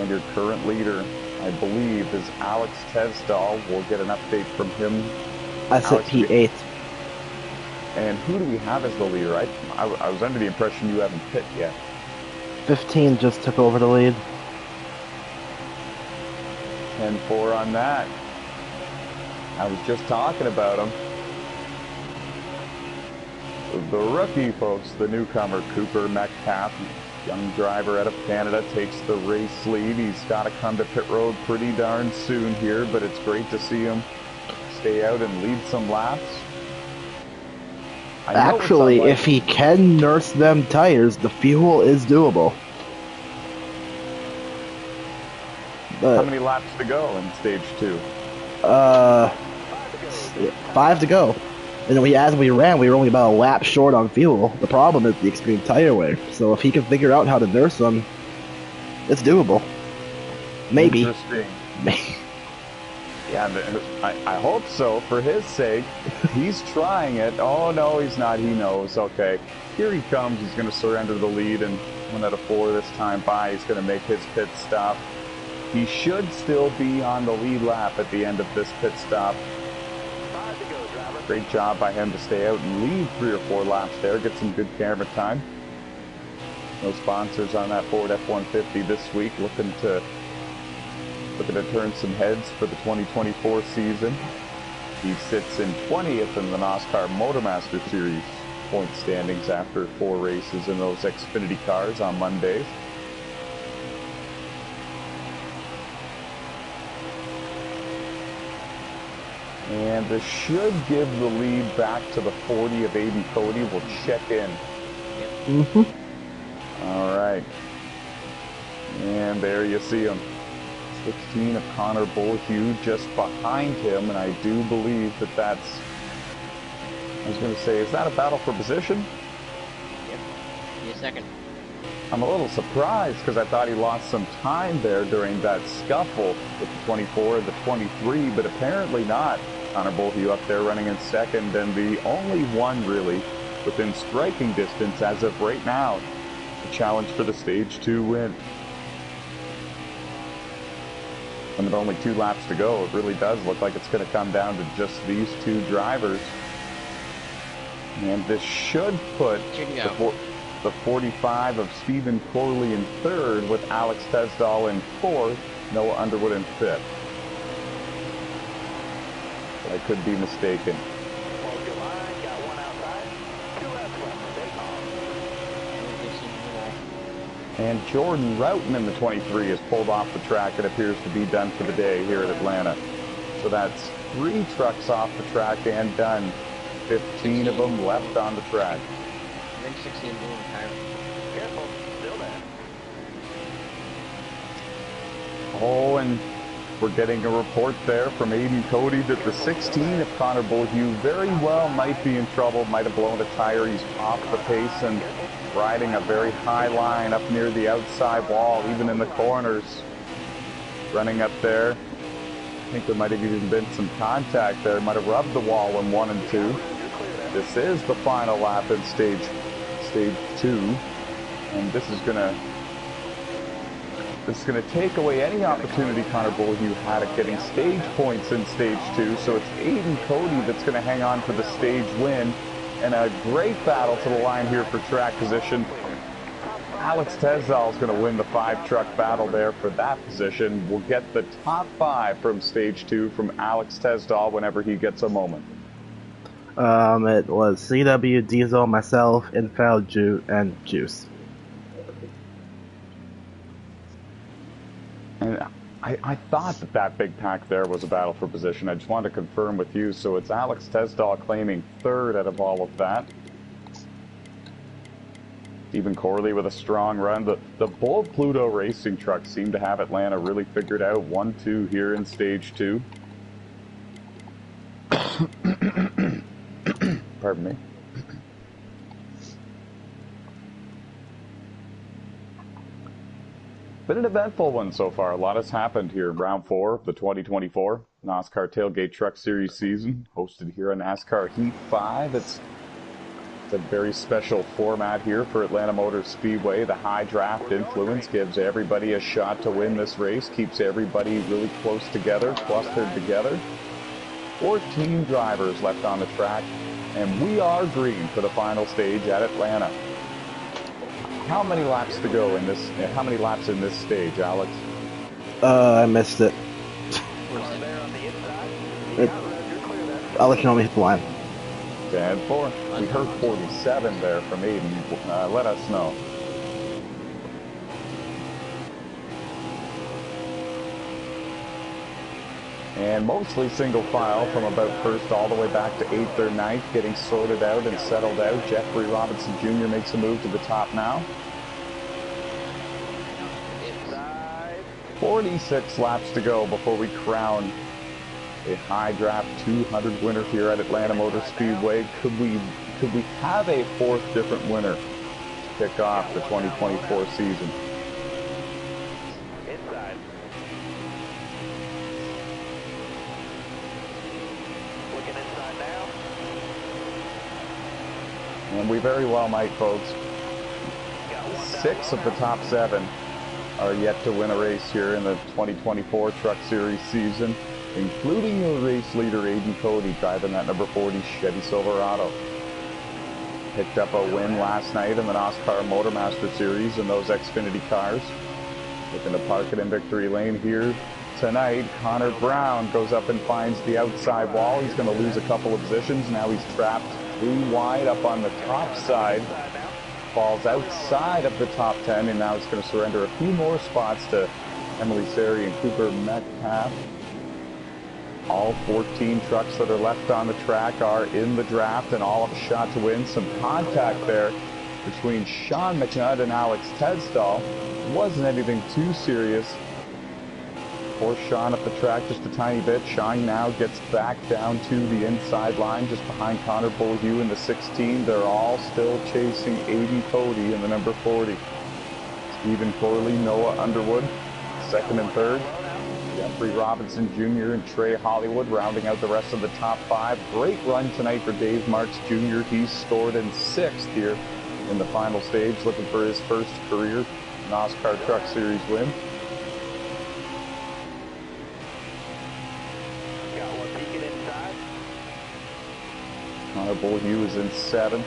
And your current leader, I believe, is Alex Tesdall. We'll get an update from him. I said Alex, P8. And who do we have as the leader? I was under the impression you haven't pit yet. 15 just took over the lead. 10-4 on that. I was just talking about him. The rookie, folks, the newcomer, Cooper Metcalf, young driver out of Canada, takes the race lead. He's got to come to pit road pretty darn soon here, but it's great to see him stay out and lead some laps. Actually, if he can nurse them tires, the fuel is doable. But, how many laps to go in stage 2? 5 to go. And as we ran, we were only about a lap short on fuel. The problem is the extreme tire wear. So if he can figure out how to nurse them, it's doable. Maybe. Interesting. Yeah, I hope so, for his sake. He's trying it. Oh, no, he's not. He knows. Okay. Here he comes. He's going to surrender the lead, and 1 out of 4 this time by. He's going to make his pit stop. He should still be on the lead lap at the end of this pit stop. Great job by him to stay out and lead 3 or 4 laps there. Get some good camera time. No sponsors on that Ford F-150 this week. Looking to turn some heads for the 2024 season. He sits in 20th in the NOSSCAR Motormaster Series point standings after 4 races in those Xfinity cars on Mondays. And this should give the lead back to the 40 of Aiden Cody. We'll check in. All right. And there you see him. 16 of Connor Bullhue just behind him, and I do believe that's, I was going to say, is that a battle for position? Yep. Be a second. I'm a little surprised because I thought he lost some time there during that scuffle with the 24 and the 23, but apparently not. Connor Bullhue up there running in second, and the only one really within striking distance as of right now to challenge for the stage 2 win. And with only 2 laps to go, it really does look like it's going to come down to just these 2 drivers. And this should put the 45 of Stephen Corley in 3rd with Alex Tesdall in 4th, Noah Underwood in 5th. I could be mistaken. And Jordan Roughton in the 23 is pulled off the track and appears to be done for the day here at Atlanta. So that's 3 trucks off the track and done. 15 of them left on the track. I think 16 blue and tire. Careful, still there. Oh, and we're getting a report there from Aiden Cody that the 16 of Connor Bullhue very well might be in trouble, might have blown a tire. He's off the pace and riding a very high line up near the outside wall, even in the corners. Running up there. I think there might have even been some contact there. Might have rubbed the wall in 1 and 2. This is the final lap in stage 2. And this is gonna take away any opportunity Connor Bullhue had at getting stage points in stage 2. So it's Aiden Cody that's gonna hang on for the stage win. And a great battle to the line here for track position. Alex Tesdall is going to win the 5-truck battle there for that position. We'll get the top 5 from stage 2 from Alex Tesdall whenever he gets a moment. It was CW, Diesel, myself, Infel, and Juice. And I thought that big pack there was a battle for position. I just wanted to confirm with you. So it's Alex Tesdall claiming 3rd out of all of that. Stephen Corley with a strong run. The Bold Pluto racing trucks seem to have Atlanta really figured out. 1-2 here in stage 2. Pardon me. Been an eventful one so far. A lot has happened here in round 4 of the 2024 NOSSCAR Tailgate Truck Series season, hosted here on NASCAR Heat 5. It's It's a very special format here for Atlanta Motor Speedway. The high draft influence gives everybody a shot to win this race, keeps everybody really close together, clustered together. 14 drivers left on the track, and we are green for the final stage at Atlanta. How many laps to go in this? How many laps in this stage, Alex? I missed it. I'll let you know when we hit the line. 10-4. We heard 47 there from Aiden. Let us know. And mostly single file from about first all the way back to 8th or 9th, getting sorted out and settled out. Jeffrey Robinson Jr. makes a move to the top now. 46 laps to go before we crown a high draft 200 winner here at Atlanta Motor Speedway. Could we have a fourth different winner to kick off the 2024 season? Inside. Looking inside now. And we very well might, folks. 6 of the top 7 are yet to win a race here in the 2024 Truck Series season, including your race leader, Aiden Cody, driving that number 40 Chevy Silverado. Picked up a win last night in the NOSSCAR Motormaster Series in those Xfinity cars. Looking to park it in victory lane here tonight. Connor Brown goes up and finds the outside wall. He's going to lose a couple of positions. Now he's trapped 3 wide up on the top side. Falls outside of the top 10, and now he's going to surrender a few more spots to Emily Sari and Cooper Metcalf. All 14 trucks that are left on the track are in the draft and all have a shot to win. Some contact there between Sean McNutt and Alex Tedstall. Wasn't anything too serious. Forced Sean up the track just a tiny bit. Sean now gets back down to the inside line just behind Connor Bullhue in the 16. They're all still chasing Aiden Cody in the number 40. Stephen Corley, Noah Underwood, second and third. Jeffrey Robinson Jr. and Trey Hollywood rounding out the rest of the top 5. Great run tonight for Dave Marks Jr. He's scored in 6th here in the final stage, looking for his first career NOSSCAR Truck Series win. Connor Bullhue is in 7th.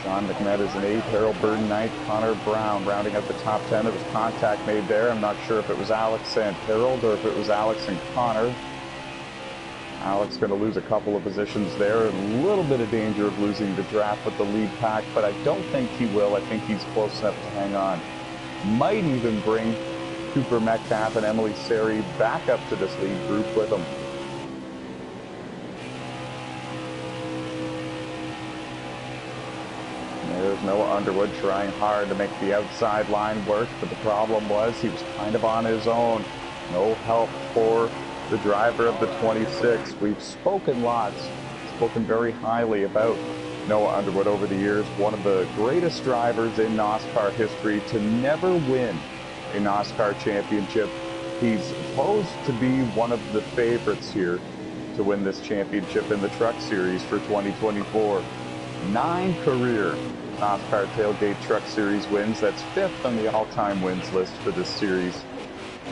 Sean McNutt is in 8th. Harold Burden 9th. Connor Brown rounding out the top 10. There was contact made there. I'm not sure if it was Alex and Harold or if it was Alex and Connor. Alex going to lose a couple of positions there. A little bit of danger of losing the draft with the lead pack, but I don't think he will. I think he's close enough to hang on. Might even bring Cooper Metcalf and Emily Sari back up to this lead group with him. There's Noah Underwood trying hard to make the outside line work, but the problem was he was kind of on his own. No help for the driver of the 26. We've spoken lots, spoken very highly about Noah Underwood over the years. One of the greatest drivers in NOSSCAR history to never win a NOSSCAR championship. He's supposed to be one of the favorites here to win this championship in the Truck Series for 2024. 9 career NOSSCAR Tailgate Truck Series wins. That's 5th on the all-time wins list for this series,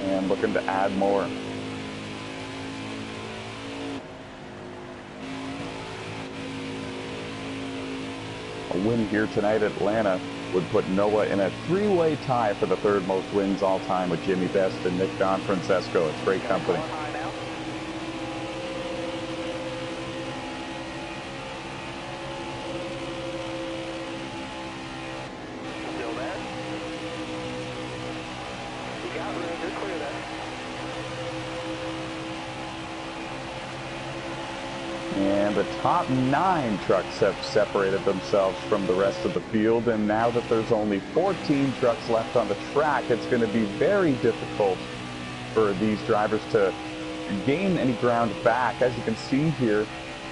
and looking to add more. A win here tonight at Atlanta would put Noah in a 3-way tie for the 3rd most wins all-time with Jimmy Best and Nick Don Francesco. It's great company. And the top 9 trucks have separated themselves from the rest of the field, and now that there's only 14 trucks left on the track, it's going to be very difficult for these drivers to gain any ground back. As you can see here,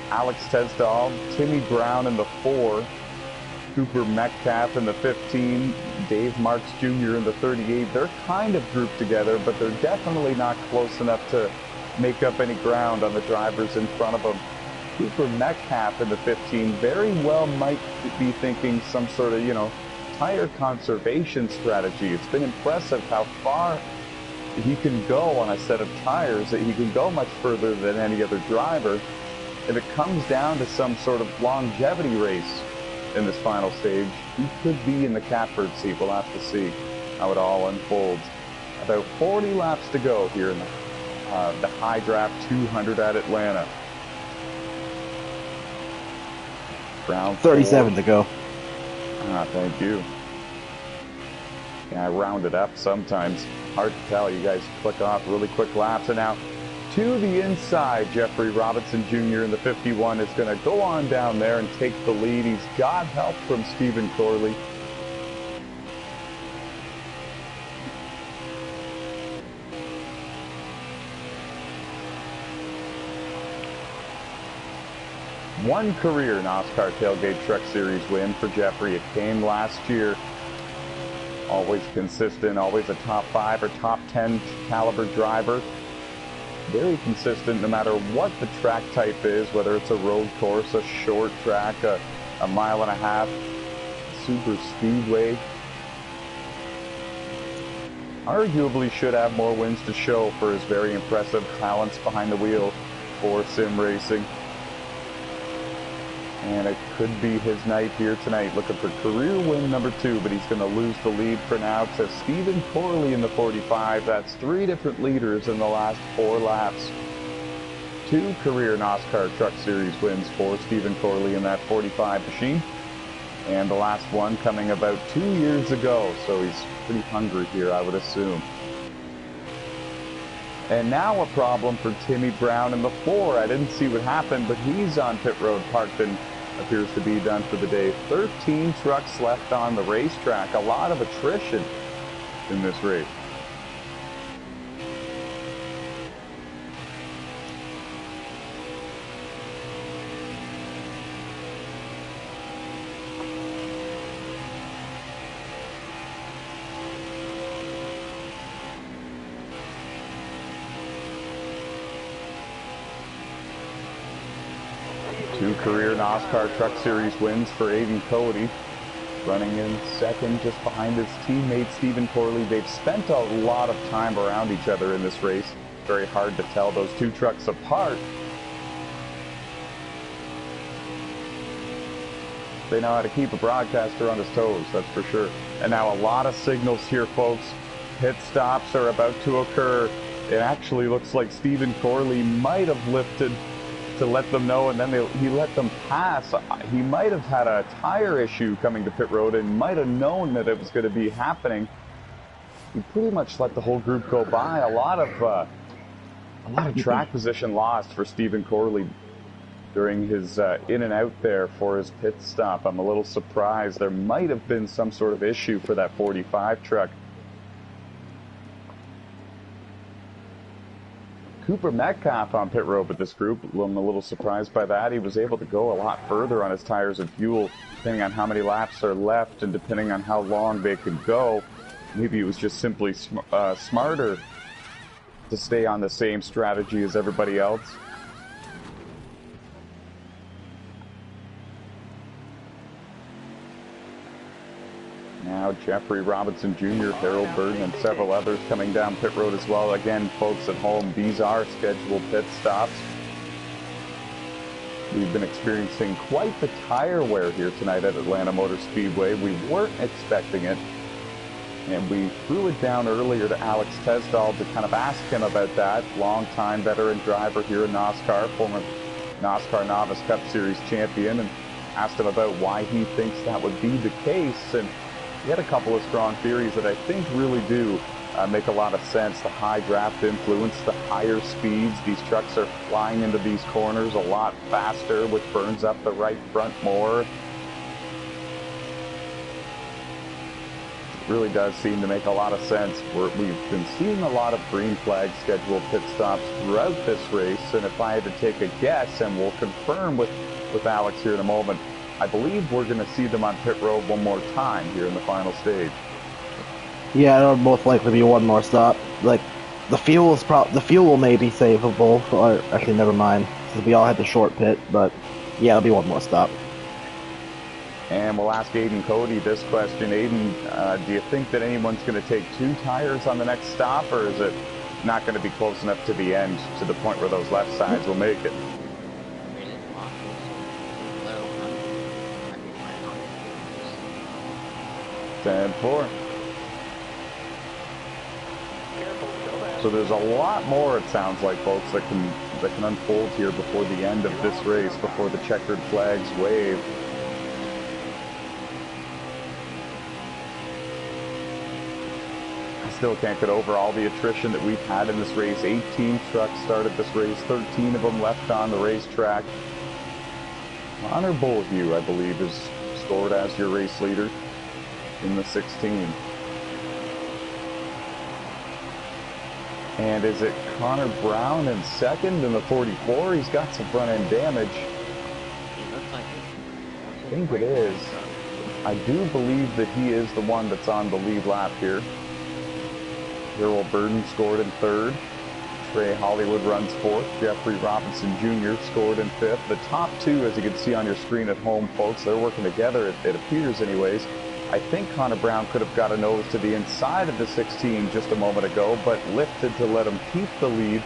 Alex Tedstall, Timmy Brown in the 4, Cooper Metcalf in the 15, Dave Marks Jr. in the 38. They're kind of grouped together, but they're definitely not close enough to make up any ground on the drivers in front of them. Cooper Metcalf in the 15 very well might be thinking some sort of, tire conservation strategy. It's been impressive how far he can go on a set of tires, that he can go much further than any other driver. If it comes down to some sort of longevity race in this final stage, he could be in the catbird seat. We'll have to see how it all unfolds. About 40 laps to go here in the High Draft 200 at Atlanta. Round 37 to go. Thank you. Yeah, I round it up sometimes. Hard to tell. You guys click off really quick laps. And now to the inside, Jeffrey Robinson Jr. in the 51 is going to go on down there and take the lead. He's got help from Stephen Corley. One career NOSSCAR Tailgate Truck Series win for Jeffrey. It came last year. Always consistent, always a top 5 or top 10 caliber driver. Very consistent no matter what the track type is, whether it's a road course, a short track, a mile and a half, super speedway. Arguably should have more wins to show for his very impressive talents behind the wheel for sim racing. And it could be his night here tonight, looking for career win number 2, but he's going to lose the lead for now to Stephen Corley in the 45. That's 3 different leaders in the last 4 laps. 2 career NOSSCAR Truck Series wins for Stephen Corley in that 45 machine. And the last one coming about 2 years ago, so he's pretty hungry here, I would assume. And now a problem for Timmy Brown in the 4. I didn't see what happened, but he's on pit road parked and appears to be done for the day. 13 trucks left on the racetrack. A lot of attrition in this race. Two career NOSSCAR Truck Series wins for Aiden Cody. Running in second just behind his teammate Stephen Corley. They've spent a lot of time around each other in this race. Very hard to tell those two trucks apart. They know how to keep a broadcaster on his toes, that's for sure. And now a lot of signals here, folks. Pit stops are about to occur. It actually looks like Stephen Corley might have lifted to let them know, and then he let them pass. He might have had a tire issue coming to pit road and might have known that it was going to be happening. He pretty much let the whole group go by. A lot of track position lost for Stephen Corley during his in and out there for his pit stop. I'm a little surprised. There might have been some sort of issue for that 45 truck. Cooper Metcalf on pit road with this group. I'm a little surprised by that. He was able to go a lot further on his tires and fuel, depending on how many laps are left and depending on how long they could go. Maybe it was just simply smarter to stay on the same strategy as everybody else. Now Jeffrey Robinson Jr., Harold Burton, and several others coming down pit road as well. Again, folks at home, these are scheduled pit stops. We've been experiencing quite the tire wear here tonight at Atlanta Motor Speedway. We weren't expecting it, and we threw it down earlier to Alex Tesdall to kind of ask him about that. Long-time veteran driver here in NOSSCAR, former NOSSCAR Novice Cup Series champion, and asked him about why he thinks that would be the case. And he had a couple of strong theories that I think really do make a lot of sense. The high draft influence, the higher speeds. These trucks are flying into these corners a lot faster, which burns up the right front more. It really does seem to make a lot of sense. We've been seeing a lot of green flag scheduled pit stops throughout this race, and if I had to take a guess, and we'll confirm with Alex here in a moment, I believe we're going to see them on pit road one more time here in the final stage. Yeah, it'll most likely be one more stop. Like, the fuel may be savable, or actually, never mind. because we all had the short pit, but yeah, it'll be one more stop. And we'll ask Aiden Cody this question. Aiden, do you think that anyone's going to take 2 tires on the next stop, or is it not going to be close enough to the end to the point where those left sides will make it? I mean, it's possible. So low, I think right on. 10-4. Careful, still there. So there's a lot more, it sounds like, folks, that can unfold here before the end of this race, before the checkered flags wave. I still can't get over all the attrition that we've had in this race. 18 trucks started this race, 13 of them left on the racetrack. Connor Bullhue, I believe, is scored as your race leader in the 16. And is it Connor Brown in second in the 44? He's got some front end damage. It looks like it. I think it is. I do believe that he is the one that's on the lead lap here. Harold Burden scored in third. Trey Hollywood runs fourth. Jeffrey Robinson Jr. scored in fifth. The top 2, as you can see on your screen at home, folks, they're working together, it appears anyways. I think Connor Brown could have got a nose to the inside of the 16 just a moment ago, but lifted to let him keep the lead.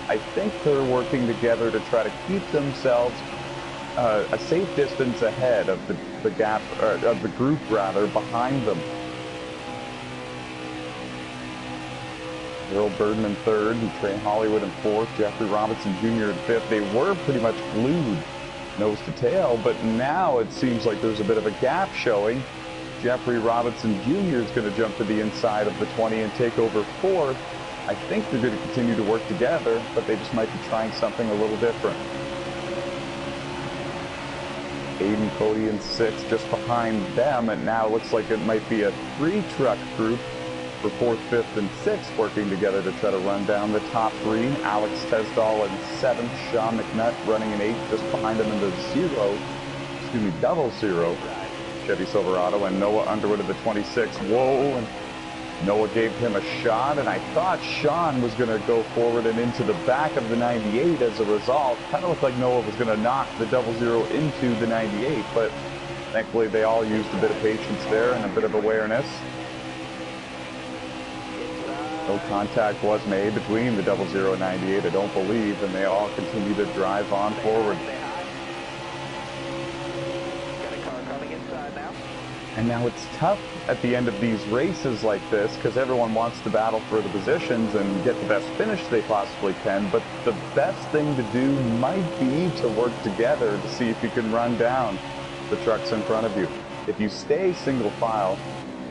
I think they're working together to try to keep themselves a safe distance ahead of the gap, of the group rather, behind them. Harold Burden in third, and Trey Hollywood in fourth, Jeffrey Robinson Jr. in fifth. They were pretty much glued nose to tail, but now it seems like there's a bit of a gap showing. Jeffrey Robinson Jr. is going to jump to the inside of the 20 and take over fourth. I think they're going to continue to work together, but they just might be trying something a little different. Aiden Cody in sixth, just behind them, and now it looks like it might be a 3-truck group for fourth, fifth, and sixth working together to try to run down the top 3. Alex Tesdall in seventh, Sean McNutt running in eighth, just behind him in the double zero Chevy Silverado, and Noah Underwood at the 26. Whoa, and Noah gave him a shot, and I thought Sean was going to go forward and into the back of the 98 as a result. Kind of looked like Noah was going to knock the double zero into the 98, but thankfully they all used a bit of patience there and a bit of awareness. No contact was made between the 00 and 98, I don't believe, and they all continue to drive on forward. Got a car coming inside now. And now it's tough at the end of these races like this because everyone wants to battle for the positions and get the best finish they possibly can, but the best thing to do might be to work together to see if you can run down the trucks in front of you. If you stay single file,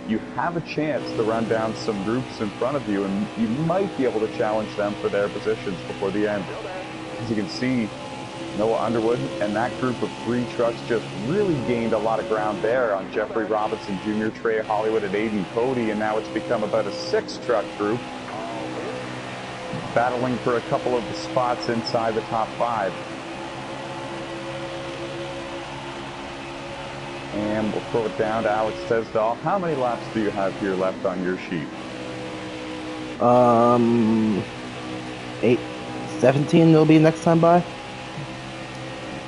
you have a chance to run down some groups in front of you, and you might be able to challenge them for their positions before the end. As you can see, Noah Underwood and that group of 3 trucks just really gained a lot of ground there on Jeffrey Robinson Jr., Trey Hollywood, and Aiden Cody, and now it's become about a 6-truck group battling for a couple of the spots inside the top 5. And we'll throw it down to Alex Tesdall. How many laps do you have here left on your sheet? 17 will be next time by.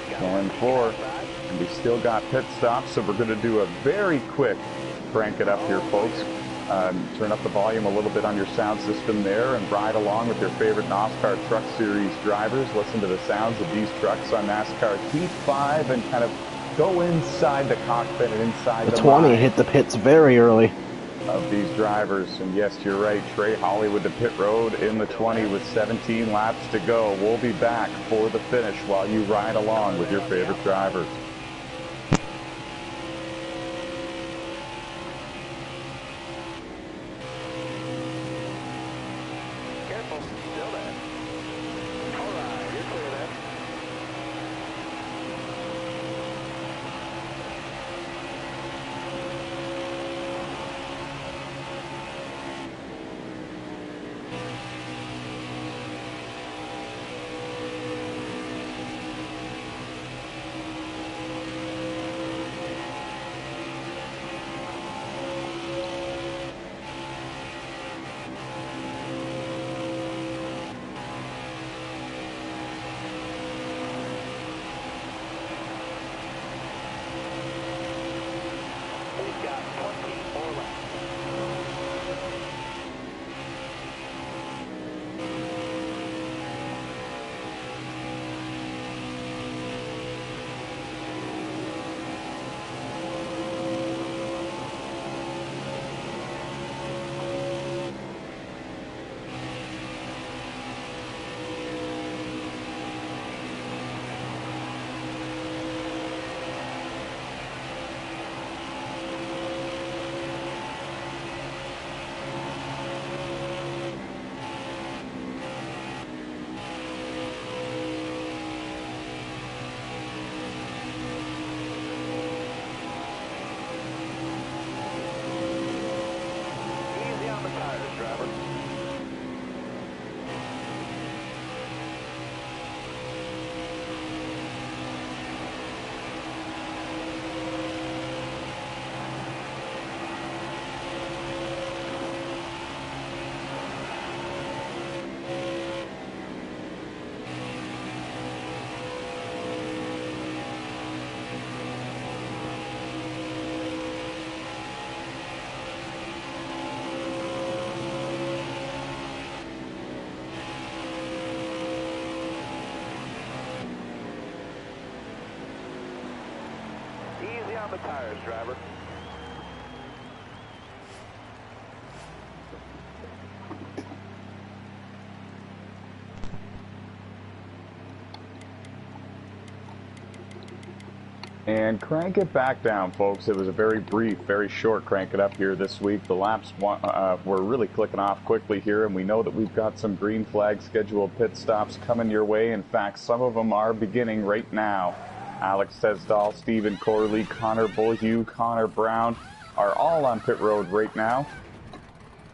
10-4. And we still got pit stops, so we're going to do a very quick crank it up here, folks. Turn up the volume a little bit on your sound system there and ride along with your favorite NOSSCAR Truck Series drivers. Listen to the sounds of these trucks on NASCAR Heat 5 and kind of go inside the cockpit and inside the 20 mind hit the pits very early of these drivers. And yes, you're right, Trey Hollywood to pit road in the 20 with 17 laps to go. We'll be back for the finish while you ride along with your favorite drivers. Careful, still there. All right, you're clear there. down the tires, driver. And crank it back down, folks. It was a very brief, very short crank it up here this week. The laps were really clicking off quickly here, and we know that we've got some green flag scheduled pit stops coming your way. In fact, some of them are beginning right now. Alex Tesdall, Stephen Corley, Connor Bullhue, Connor Brown are all on pit road right now.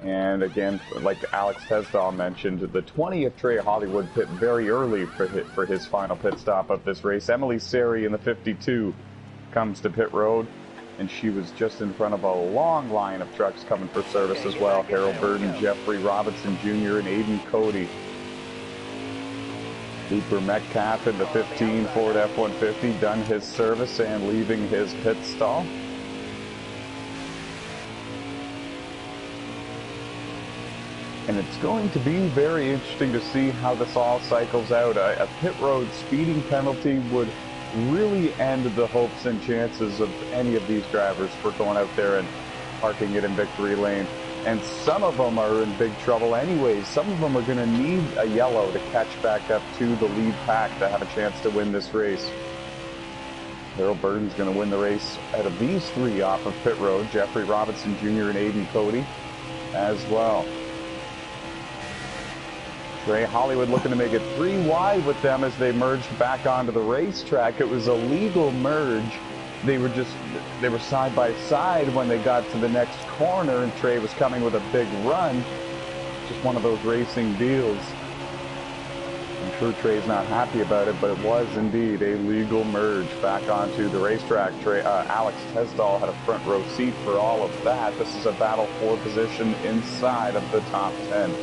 And again, like Alex Tesdall mentioned, the 20th Trey Hollywood pit very early for his final pit stop of this race. Emily Seri in the 52 comes to pit road, and she was just in front of a long line of trucks coming for service as well. Harold Burton, Jeffrey Robinson Jr., and Aiden Cody. Cooper Metcalf in the 15 Ford F-150 done his service and leaving his pit stall. And it's going to be very interesting to see how this all cycles out. A pit road speeding penalty would really end the hopes and chances of any of these drivers for going out there and parking it in victory lane. And some of them are in big trouble anyways. Some of them are going to need a yellow to catch back up to the lead pack to have a chance to win this race. Harold Burton's going to win the race out of these three off of pit road. Jeffrey Robinson Jr. and Aiden Cody as well. Trey Hollywood looking to make it 3 wide with them as they merged back onto the racetrack. It was a legal merge. They were side by side when they got to the next corner, and Trey was coming with a big run. Just one of those racing deals. I'm sure Trey's not happy about it, but it was indeed a legal merge back onto the racetrack. Alex Tesdall had a front row seat for all of that. This is a battle for position inside of the top 10.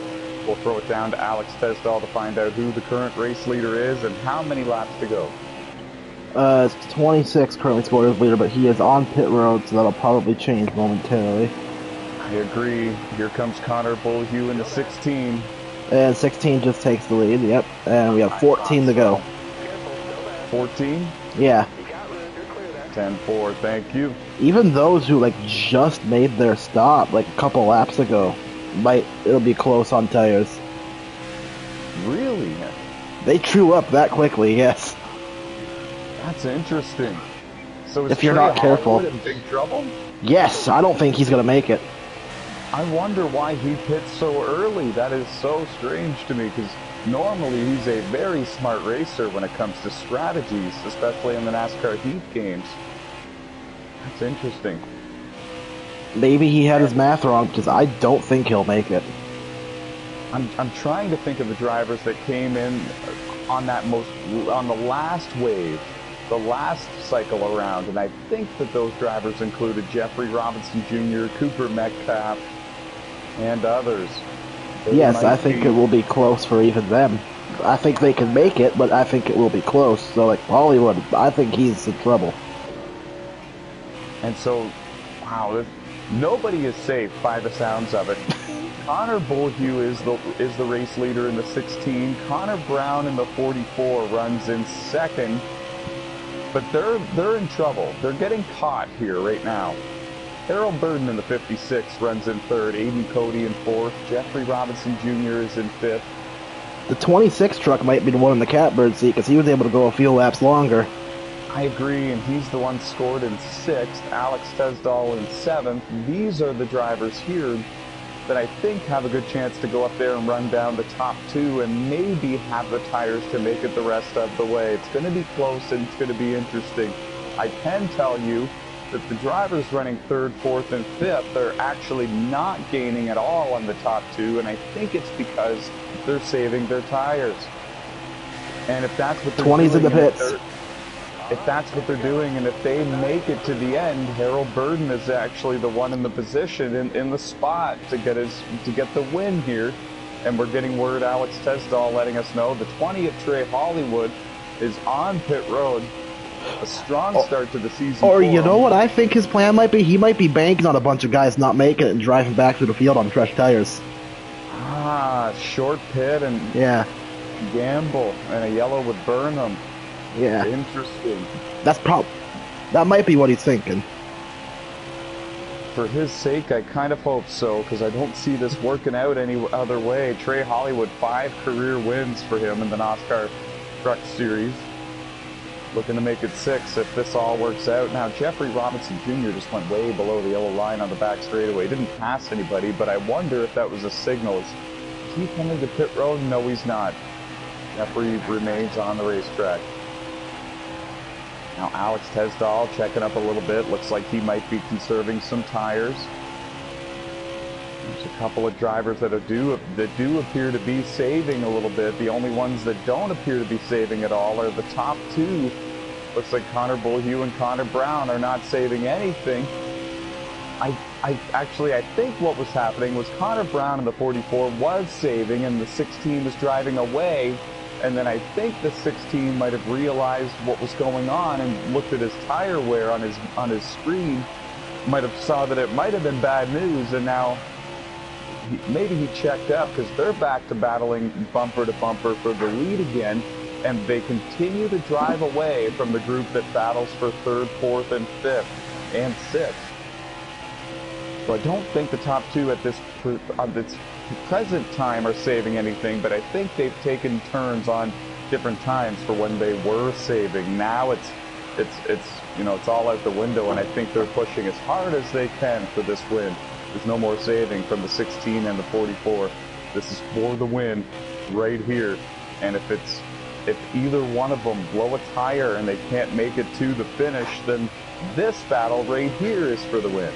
We'll throw it down to Alex Tesdall to find out who the current race leader is and how many laps to go. It's 26 currently scored as leader, but he is on pit road, so that'll probably change momentarily. I agree. Here comes Connor Bullhue in the 16. And 16 just takes the lead, yep. And we have 14 to go. 14? Yeah. 10-4, thank you. Even those who, like, just made their stop, like, a couple laps ago, it'll be close on tires. Really? They chew up that quickly, yes. That's interesting. So is if you're Trey not careful. Hollywood in big trouble? Yes, I don't think he's gonna make it. I wonder why he pits so early. That is so strange to me, because normally he's a very smart racer when it comes to strategies, especially in the NASCAR Heat games. That's interesting. Maybe he had his math wrong, because I don't think he'll make it. I'm trying to think of the drivers that came in on the last wave, the last cycle around, and I think that those drivers included Jeffrey Robinson Jr., Cooper Metcalf, and others. Yes, I think it will be close for even them. I think they can make it, but I think it will be close. So, like, Hollywood, I think he's in trouble. And so, wow, nobody is safe by the sounds of it. Connor Bullhue is the race leader in the 16. Connor Brown in the 44 runs in second. But they're in trouble. They're getting caught here right now. Harold Burton in the 56 runs in third. Aiden Cody in fourth. Jeffrey Robinson Jr. is in fifth. The 26 truck might be the one in the catbird seat because he was able to go a few laps longer. I agree, and he's the one scored in sixth. Alex Tesdall in seventh. These are the drivers here that I think have a good chance to go up there and run down the top two and maybe have the tires to make it the rest of the way. It's going to be close and it's going to be interesting. I can tell you that the drivers running third, fourth, and fifth are actually not gaining at all on the top two, and I think it's because they're saving their tires. And if that's what they're 20's doing, in the pits. If that's what they're doing, and if they make it to the end, Harold Burton is actually the one in the position, in the spot to get the win here. And we're getting word, Alex Tesdall letting us know the 20th Trey Hollywood is on pit road. A strong start to the season. Or you know what I think his plan might be? He might be banking on a bunch of guys not making it and driving back through the field on fresh tires. Ah, short pit and yeah, gamble and a yellow would burn them. Yeah, Interesting. That's That might be what he's thinking. For his sake, I kind of hope so, because I don't see this working out any other way. Trey Hollywood, 5 career wins for him in the NOSSCAR Truck Series. Looking to make it 6 if this all works out. Now, Jeffrey Robinson Jr. just went way below the yellow line on the back straightaway. Didn't pass anybody, but I wonder if that was a signal. Is he coming to pit road? No, he's not. Jeffrey remains on the racetrack. Now Alex Tesdall checking up a little bit. Looks like he might be conserving some tires. There's a couple of drivers that do appear to be saving a little bit. The only ones that don't appear to be saving at all are the top 2. Looks like Connor Bullhue and Connor Brown are not saving anything. I think what was happening was Connor Brown in the 44 was saving and the 16 was driving away. And then I think the 16 might have realized what was going on and looked at his tire wear on his screen. Might have saw that it might have been bad news, and now maybe he checked up, because they're back to battling bumper to bumper for the lead again, and they continue to drive away from the group that battles for 3rd, 4th, and 5th, and 6th. So I don't think the top 2 at this present time are saving anything, but I think they've taken turns on different times for when they were saving. Now it's all out the window, and I think they're pushing as hard as they can for this win. There's no more saving from the 16 and the 44. This is for the win right here. And if either one of them blow a tire and they can't make it to the finish, then this battle right here is for the win.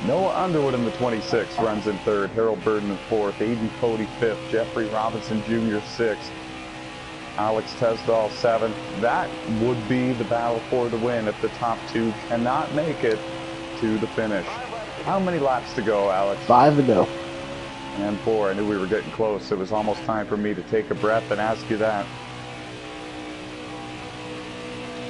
Noah Underwood in the 26 runs in 3rd, Harold Burden in 4th, Aiden Cody 5th, Jeffrey Robinson Jr. 6th, Alex Tesdall 7th. That would be the battle for the win if the top 2 cannot make it to the finish. How many laps to go, Alex? 5 to go. And 4. I knew we were getting close. It was almost time for me to take a breath and ask you that.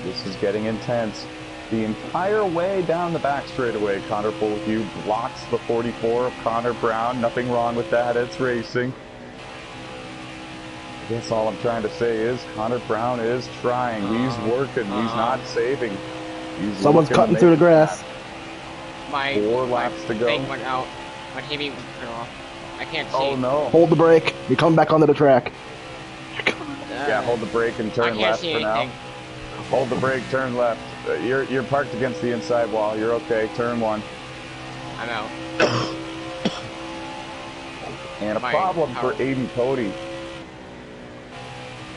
This is getting intense. The entire way down the back straightaway, Connor Bullhue blocks the 44 of Connor Brown. Nothing wrong with that. It's racing. I guess all I'm trying to say is Connor Brown is trying. He's working. He's not saving. Someone's cutting through the grass. 4 laps to go. Thing went out. My TV went off. I can't see. Oh no. Hold the brake. You're coming back onto the track. Yeah, hold the brake and turn left for now. Hold the brake, turn left. You're parked against the inside wall. You're okay. Turn 1. I'm out. And a problem for Aiden Cody.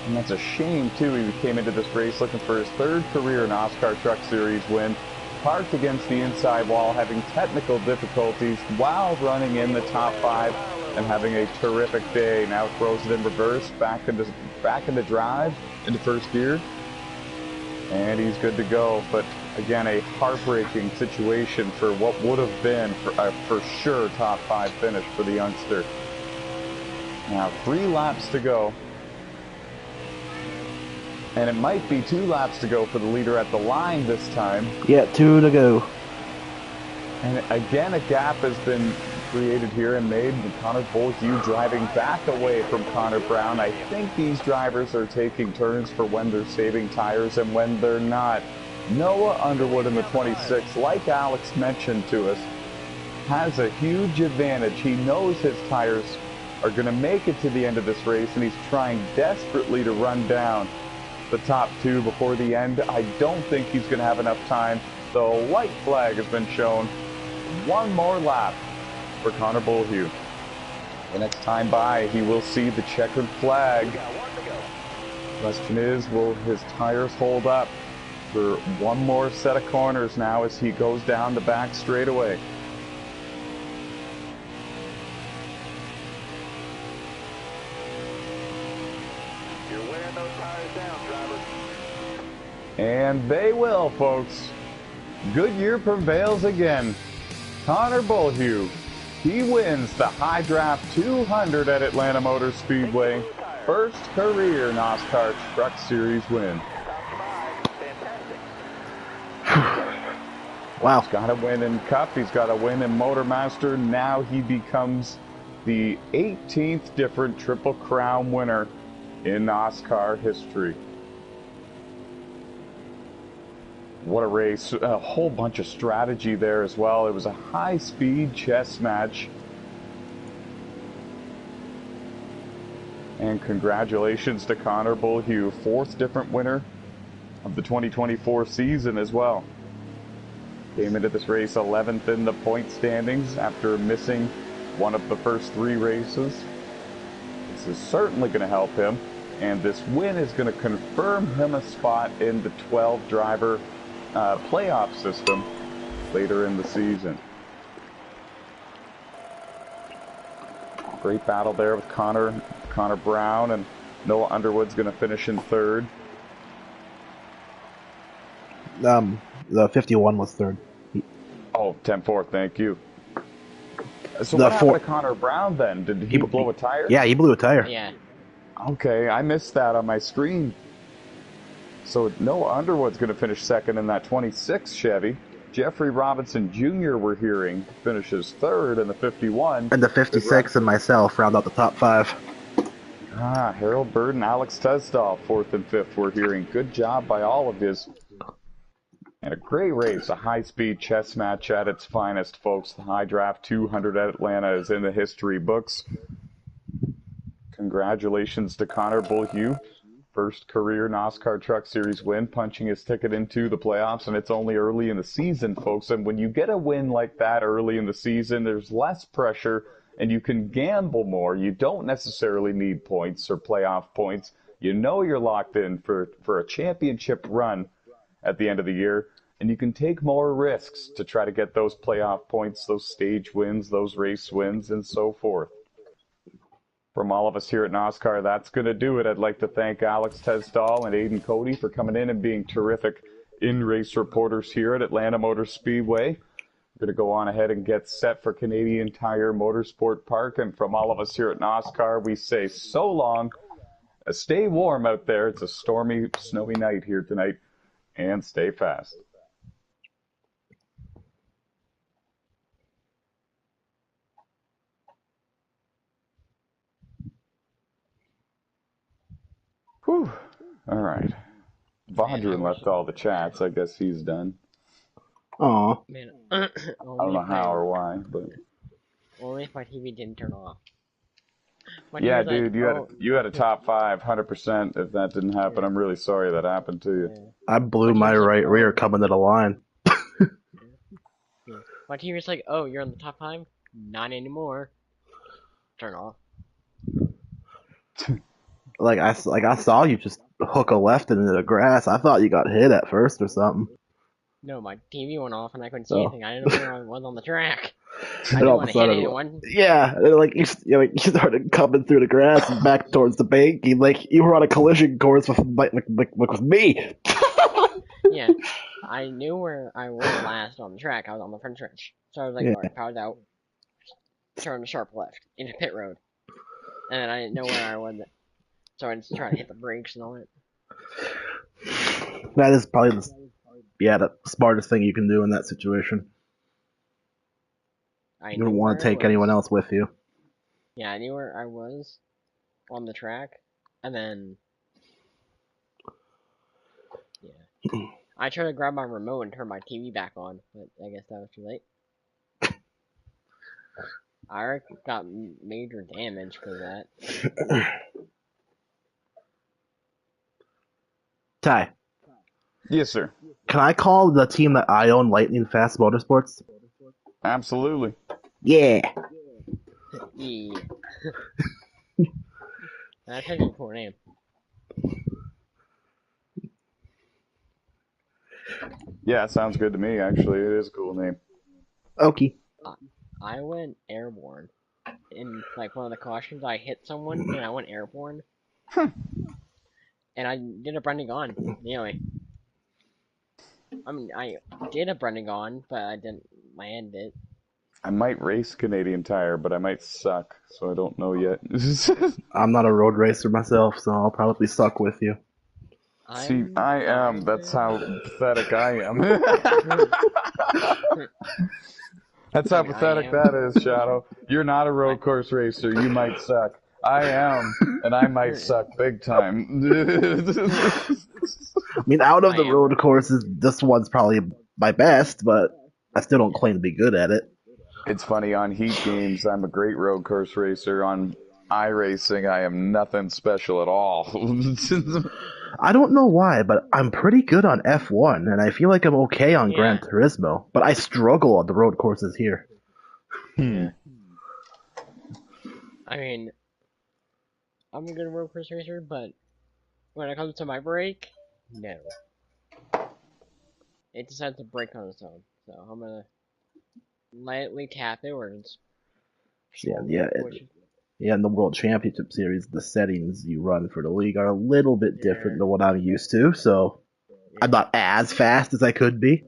And that's a shame, too. He came into this race looking for his 3rd career NOSSCAR Truck Series win. Parked against the inside wall, having technical difficulties while running in the top 5 and having a terrific day. Now throws it in reverse, back into drive, into 1st gear. And he's good to go. But again, a heartbreaking situation for what would have been for sure top 5 finish for the youngster. Now 3 laps to go. And it might be 2 laps to go for the leader at the line this time. Yeah, 2 to go. And again, a gap has been created here and made. Connor Bullhue driving back away from Connor Brown. I think these drivers are taking turns for when they're saving tires and when they're not. Noah Underwood in the 26, like Alex mentioned to us, has a huge advantage. He knows his tires are going to make it to the end of this race, and he's trying desperately to run down the top 2 before the end. I don't think he's going to have enough time. The white flag has been shown. 1 more lap for Connor Bullhue. The next time by, he will see the checkered flag. Question is, will his tires hold up for 1 more set of corners now as he goes down the back straightaway? You're wearing those tires down, driver. And they will, folks. Goodyear prevails again. Connor Bullhue, he wins the High Draft 200 at Atlanta Motor Speedway. 1st career NOSSCAR Truck Series win. Wow. He's got a win in Cup. He's got a win in Motormaster. Now he becomes the 18th different Triple Crown winner in NOSSCAR history. What a race. A whole bunch of strategy there as well. It was a high-speed chess match. And congratulations to Connor Bullhue, 4th different winner of the 2024 season as well. Came into this race 11th in the point standings after missing one of the first 3 races. This is certainly going to help him, and this win is going to confirm him a spot in the 12-driver playoff system later in the season. Great battle there with Connor Brown, and Noah Underwood's going to finish in 3rd. The 51 was 3rd. Oh, 10-4, thank you. So what happened to Connor Brown then? Did he blow a tire? Yeah, he blew a tire. Yeah. Okay, I missed that on my screen. So Noah Underwood's going to finish 2nd in that 26 Chevy. Jeffrey Robinson Jr., we're hearing, finishes 3rd in the 51. And the 56 and myself round out the top 5. Harold Burden, Alex Tesdall, 4th and 5th, we're hearing. Good job by all of his. And a great race, a high-speed chess match at its finest, folks. The High Draft 200 at Atlanta is in the history books. Congratulations to Connor Bullhue. First career NOSSCAR Truck Series win, punching his ticket into the playoffs, and it's only early in the season, folks. And when you get a win like that early in the season, there's less pressure, and you can gamble more. You don't necessarily need points or playoff points. You know you're locked in for a championship run at the end of the year, and you can take more risks to try to get those playoff points, those stage wins, those race wins, and so forth. From all of us here at NOSSCAR, that's going to do it. I'd like to thank Alex Tesdall and Aiden Cody for coming in and being terrific in-race reporters here at Atlanta Motor Speedway. We're going to go on ahead and get set for Canadian Tire Motorsport Park, and from all of us here at NOSSCAR, we say so long. Stay warm out there. It's a stormy, snowy night here tonight. And stay fast. Whew. All right. Vaughn left all the chats. I guess he's done. Aw. Man, I don't know how or why, but only if my TV didn't turn off. Yeah, dude, you had a top 5, 100%. If that didn't happen, I'm really sorry that happened to you. I blew my right rear coming to the line. My TV's like, oh, you're on the top 5? Not anymore. Turn off. I saw you just hook a left into the grass. I thought you got hit at first or something. No, my TV went off and I couldn't see anything. I didn't know where I was on the track. I And didn't all want of to a hit sudden, anyone. yeah, you started coming through the grass and back towards the bank. You were on a collision course with me. Yeah, I knew where I was last on the track. I was on the front stretch. So I was like, Yeah. alright, powered out. Turn sharp left into pit road. And then I didn't know where I was. So I just tried to hit the brakes and all that. That is probably the smartest thing you can do in that situation. You don't want to take anyone else with you. Yeah, I knew where I was on the track, and then yeah, I tried to grab my remote and turn my TV back on, but I guess that was too late. I got major damage for that. Ty. Yes, sir. Can I call the team that I own Lightning Fast Motorsports? Absolutely. Yeah. Yeah. That's a cool name. Yeah, sounds good to me, actually. It is a cool name. Okay. I went airborne. In, like, one of the cautions, I hit someone, and I went airborne. And I did a Brendan Gaughan, anyway. I mean, I did a Brendan Gaughan, but I didn't land it. I might race Canadian Tire, but I might suck, so I don't know yet. I'm not a road racer myself, so I'll probably suck with you. See, I am. That's how pathetic I am. That's how pathetic that is, Shadow. You're not a road course racer. You might suck. I am, and I might suck big time. I mean, out of I the am. road courses, this one's probably my best, but I still don't claim to be good at it. It's funny, on Heat games, I'm a great road course racer. On iRacing, I am nothing special at all. I don't know why, but I'm pretty good on F1, and I feel like I'm okay on Gran Yeah. Turismo, but I struggle on the road courses here. Yeah. I mean, I'm a good road course racer, but when it comes to my brake, no. It decides to brake on its own. So I'm gonna lightly tap it where it's Yeah, slowly yeah, push. yeah. In the World Championship Series, the settings you run for the league are a little bit different than what I'm used to, so I'm Yeah. not as fast as I could be.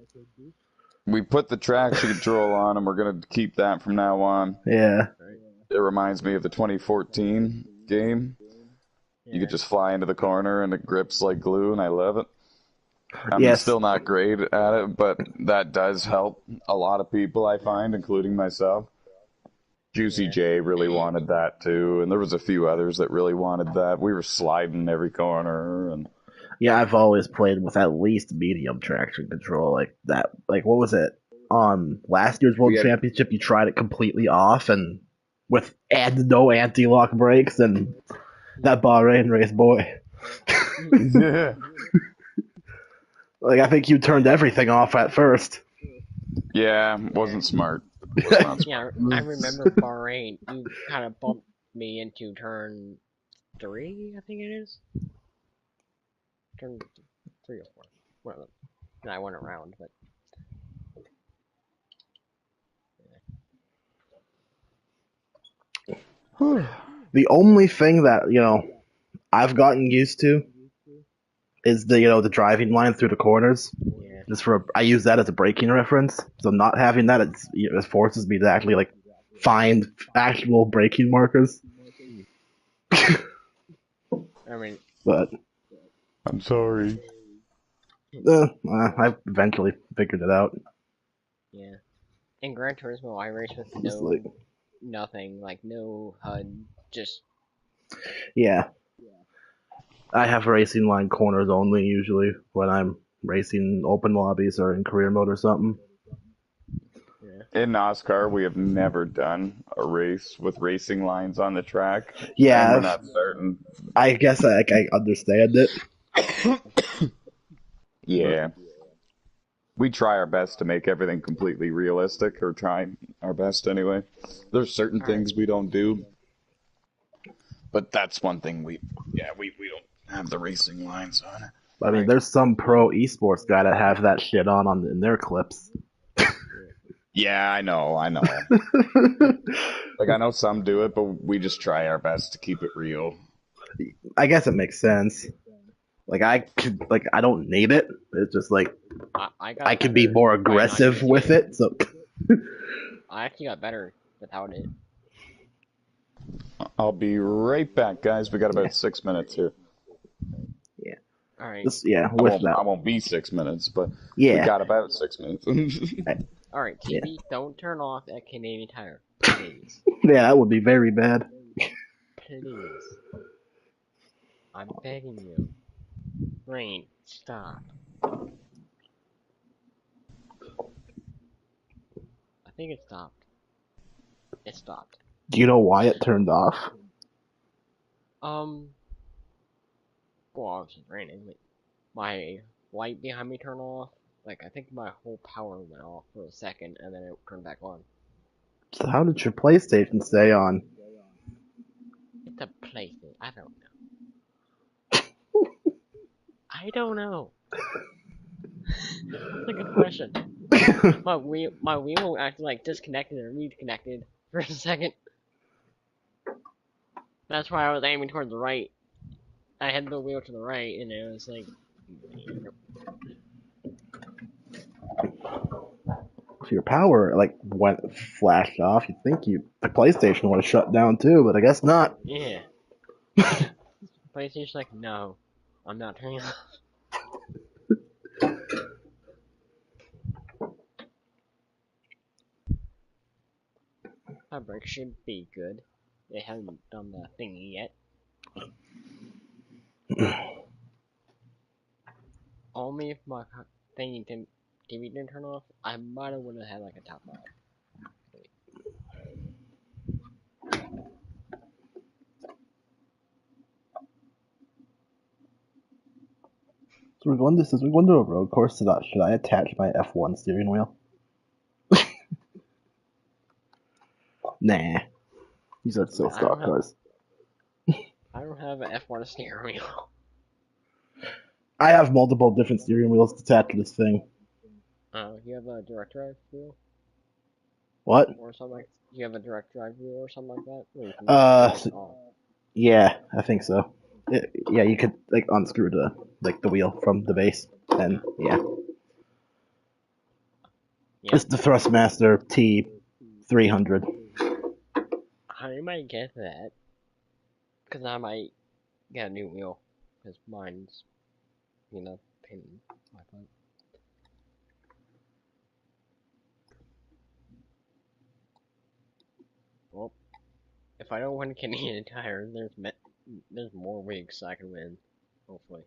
We put the traction control on, and we're going to keep that from now on. Yeah. Right. It reminds me of the 2014 game. You Yeah. could just fly into the corner, and it grips like glue, and I love it. I'm Yes. still not great at it, but that does help a lot of people, I find, including myself. Juicy Yeah. J really wanted that too, and there was a few others that really wanted that. We were sliding every corner, and Yeah, I've always played with at least medium traction control like that. Like, what was it? On last year's World we had Championship, you tried it completely off and with no anti-lock brakes, and that Bahrain race, boy. yeah, Like, I think you turned everything off at first. yeah, Yeah. wasn't smart. Was not Yeah. smart. I remember Bahrain. You kind of bumped me into turn 3, I think it is. Turn 3 or 4. Well, and I went around, but The only thing that, I've gotten used to is the driving line through the corners. yeah. I use that as a braking reference. So not having that, it forces me to actually like find actual braking markers. I mean, But I'm sorry. I eventually figured it out. yeah. In Gran Turismo, I race with Just like, nothing, like no HUD, just yeah, I have racing line corners only usually when I'm racing open lobbies or in career mode or something. yeah. In NOSSCAR, we have never done a race with racing lines on the track, and we're Yeah, not certain. I guess I understand it. But Yeah. We try our best to make everything completely realistic, or try our best anyway. There's certain All right. things we don't do, but that's one thing we don't have the racing lines on it. I All mean, right. there's some pro esports guy that have that shit on in their clips. Yeah, I know. Like, I know some do it, but we just try our best to keep it real. I guess it makes sense. Like I don't need it. It's just like I I got can be better more by not aggressive using with it. it. So I actually got better without it. I'll be right back, guys. We got about 6 minutes here. yeah, All right. just yeah I with that. won't be 6 minutes, but we Yeah, got about 6 minutes. All right, yeah, TV, don't turn off that Canadian Tire, please, yeah. That would be very bad. please. I'm begging you. Rain, stop. I think it stopped. It stopped. Do you know why it turned off? Um. Well, obviously it's raining. But my light behind me turned off. Like I think my whole power went off for a second, and then it turned back on. So how did your PlayStation stay on? It's a PlayStation. I don't know. I don't know. That's a good question. My Wii actually like disconnected and reconnected for a second. That's why I was aiming towards the right. I had the wheel to the right, and it was like, If your power like went flashed off, you'd think the PlayStation would have shut down too, but I guess not. yeah. PlayStation's like, no, I'm not turning it off. My brake should be good. They haven't done the thingy yet. Only if my thingy TV didn't turn off, I might have would have had like a top 5. So we're going. This is we're going to a road course. So that should I attach my F1 steering wheel? Nah. These are still Man, stock cars. I don't have an F1 steering wheel. I have multiple different steering wheels attached to this thing. You have a direct drive wheel What? or something like? You have a direct drive wheel or something like that? Where you can So, yeah, I think so. Yeah, you could like unscrew the wheel from the base, and yeah. Yeah. It's the Thrustmaster T300. I might get that. Because I might get a new wheel. Because mine's, pain in my butt. Well, if I don't win Canadian Tire, there's more weeks I can win. Hopefully.